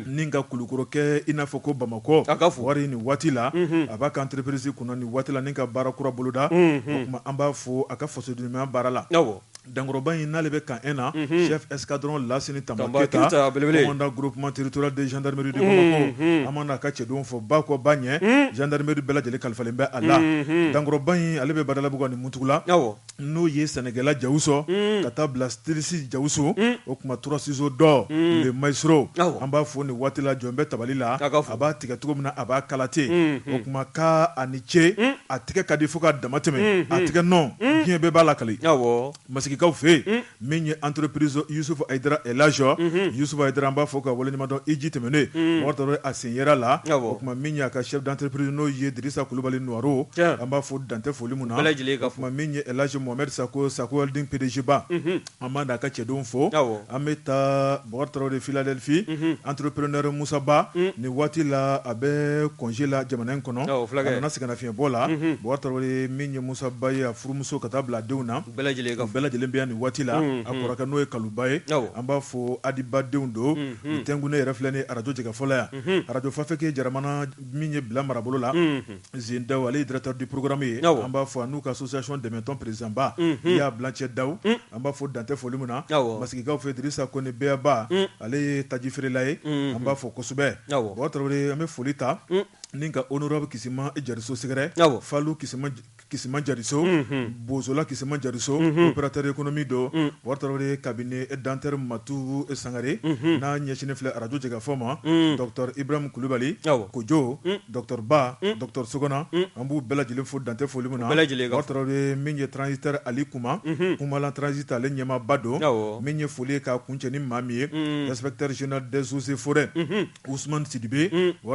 ni ka Kulukɔrɔ kɛ i n'a fɔ ko Bamakɔ wari nin waati la a b'a ka entreprise kunna nin waati la ni ka baara kura boloda o tuma an b'a fɔ a ka fasodenɲumanya baara la Dankɔrɔba in n'ale bɛ kan na chef escadron Lasini Tamba Keita commandant groupement territorial de gendarmerie de Bamako an mana ka cɛdenw fɔ ba kɔ ba ɲɛ gendarmerie bɛɛ lajɛlen kalifalen bɛ a la Dankɔrɔba in ale bɛ Badalabugu ani Mutukula n'o ye Sɛnɛgɛla Jawuso ka taa bila Stilisi Jawuso o tuma 3 ciseaux d'or le maestro an b'a fɔ nin waati la jɔn bɛ tabali la a b'a tigɛ cogo min na a b'a kala ten o tuma k'a ani ce a tigɛ ka di fo ka dama tɛmɛ a tigɛ nɔ diɲɛ bɛɛ b'a lakali Masigikaw fɛ yen min ye entreprise Yusufu Ayidara Elajɔ Yusufu Ayidara an b'a fɔ ka waleɲuman dɔn i ji tɛmɛnen Tarawele a sen yera la o tuma min ye a ka chef d'entreprise n'o ye Dirisa Kulubali Nuwaro an b'a fɔ dantɛ foli mun na o tuma min ye Elaji Mohamed Sako Holding PDG ba an b'a n'a ka cɛdenw fo an bɛ taa Tarawele Philadelphie entrepreneur Musa Ba nin waati la a bɛ congé la jamana in kɔnɔ a nana sɛgɛnnafiɲɛbɔ la Tarawele min ye Musa Ba ye a furumuso ka taa bila a denw na bɛɛ lajɛlen bɛ yan nin waati la a kɔrɔkɛ n'o ye Kaluba ye an b'a fɔ Adiba denw don nin tɛnkunne yɛrɛ filɛ ni radio jɛgɛ fɔlɔ yan radio Fafeke Jaramana min ye bila marabolo la Zendaw ale ye directeur du programme ye an b'a fɔ a n'u ka association dɛmɛtɔn président ba Iya Blancɛ Daw an b'a fɔ dantɛ foli mun na Masigikaw fɛ Dirisa Kone Beyaba ale ye taji feerela ye an b'a fɔ kosɛbɛ Tarawele an bɛ foli ta ni ka honorable Kisima Jariso sɛgɛrɛ Falu Kisima Jariso Bozola Kisima Jariso opérateur économique do Tarawele cabinet dentaire Matu Sangare n'a ɲɛsinnen filɛ radio jɛgɛfɔ ma Dr Ibrahim Kulubali Kojo Dr Ba Dr Sogona an b'u bɛɛ lajɛlen fo dantɛ foli mun na Tarawele min ye transitaire Ali Kuma Kumalan transit ale ɲɛmaaba don min ye foli ye k'a kuncɛ ni maa min ye inspecteur général des eaux et forêts Ousmane Sidibe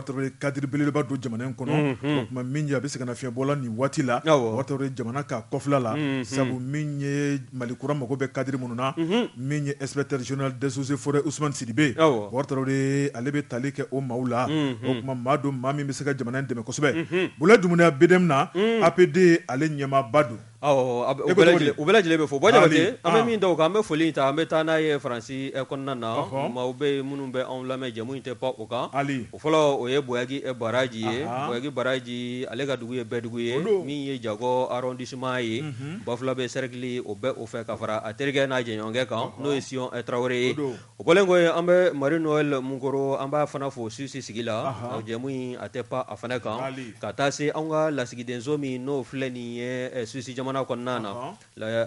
Tarawele cadre belebeleba don jamana in kɔnɔ o tuma min ye a bɛ sɛgɛnnafiɲɛbɔla nin waati la wɔtɔ de jamana ka kɔfila la sabu min ye malikura mago bɛ kadiri minnu na min ye inspecteur général des eaux et forêts Ousmane Sidibe wɔtɔ de ale bɛ tali kɛ o maaw la o kuma maa don maa min bɛ se ka jamana in dɛmɛ kosɛbɛ Bula Dumuya BDM na APD ale ɲɛmaaba don u bɛɛ lajɛlen bɛ fo bɔ Jabate an bɛ min da o kan an bɛ foli ta an bɛ taa n'a ye Faransi kɔnɔna na maaw bɛ minnu bɛ anw lamɛn jamu in tɛ pan o kan o fɔlɔ o ye Boyaki Baraji ye Boyaki Baraji ale ka dugu ye Bɛdugu ye min ye Jago arrondissement ye Bafula bɛ cercle o bɛ o fɛ ka fara a terikɛ n'a jɛɲɔgɔnkɛ kan n'o ye Sion Traoré ye o bɔlen kɔ an bɛ Marie Noël Munkoro an b'a fana fo Suisse sigi la jamu in a tɛ pan a fana kan ka taa se an ka lasigidenso min n'o filɛ nin ye Suisse jamana kɔnɔna na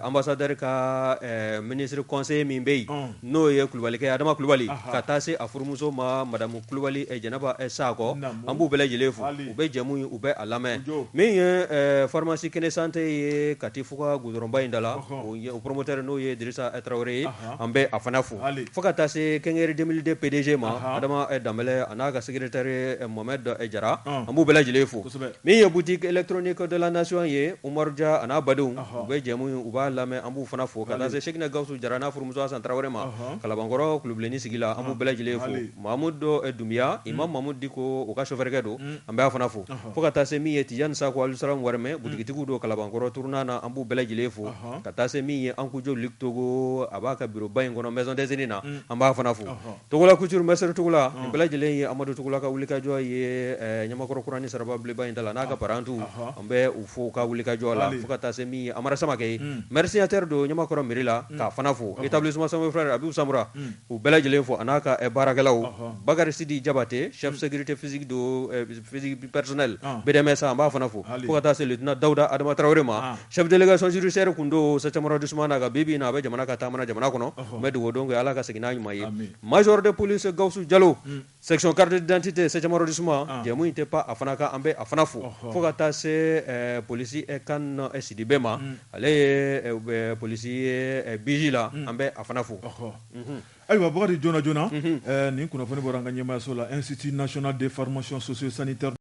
ambassadeur ka ministre conseiller min bɛ yen n'o ye Kulubalikɛ Adama Kulubali ka taa se a furumuso ma Madame Kulubali Jɛnɛba Sakɔ an b'u bɛɛ lajɛlen fo u bɛ jamu in u bɛ a lamɛn min ye pharmacie Kene Santé ye Kati Fuga goudronba in da la o promoteur n'o ye Dirisa Traoré ye an bɛ a fana fo fo ka taa se Kɛnkɛri 2002 PDG ma Adama Dambɛlɛ a n'a ka secrétaire Mohamed Jara an b'u bɛɛ lajɛlen fo min ye boutique électronique de la nation ye Umaru Dia a n'a badenw u bɛ jamu in u b'a lamɛn an b'u fana fo ka taa se Sekina Gawusu Jara n'a furumuso Asan Traoré ma Kalabankɔrɔ Kulubilenni sigi la an b'u bɛɛ lajɛlen fo Mahamudu Dumbuya Imam Mahamudu Diko u ka chauffeur don an bɛ a fana fo fo ka taa se min ye Tijani Sako Alusalam Warmɛ butigitigiw don Kalabankɔrɔ tournant na an b'u bɛɛ lajɛlen fo ka taa se min ye Ankujo Luc Togo a b'a ka bureau ba in kɔnɔ maison des aînés na an b'a fana fo Togola Couture Mesere Togola nin bɛɛ lajɛlen ye Amadu Togola ka wulikajɔ ye Ɲamakɔrɔ Kurani Saraba Bilenba in da la n'a ka parantu an bɛ u fo ka wulikajɔ la fo ka taa se min ye Amara Samakɛ ye mercier don Ɲamakɔrɔ mairie la k'a fana fo établissement Sangwe Frères Abibu Samura u bɛɛ lajɛlen fo a n'a ka baarakɛlaw Bakari Sidi Jabate chef sécurité physique do physique personnel BDMS an b'a fana fo fo ka taa se lieutenant Dawuda Adama Traoré ma chef délégation judiciaire kun do 7e arrondissement na ka bibi na a bɛ jamana ka taamana jamana kɔnɔ n bɛ dugawu don kɛ Ala ka segin n'a ɲuman ye major de police Gawusu Jalo section carte d'identité 7e arrondissement jamu in tɛ pan a fana kan an bɛ a fana fo fo ka taa se polisi kan Sidibe ma ale ye polisi ye Biji la an bɛ a fana fo ayiwa Bakari joona joona nin kunnafoni bɔra an ka ɲɛmaayaso la Institut national de formation socio sanitaire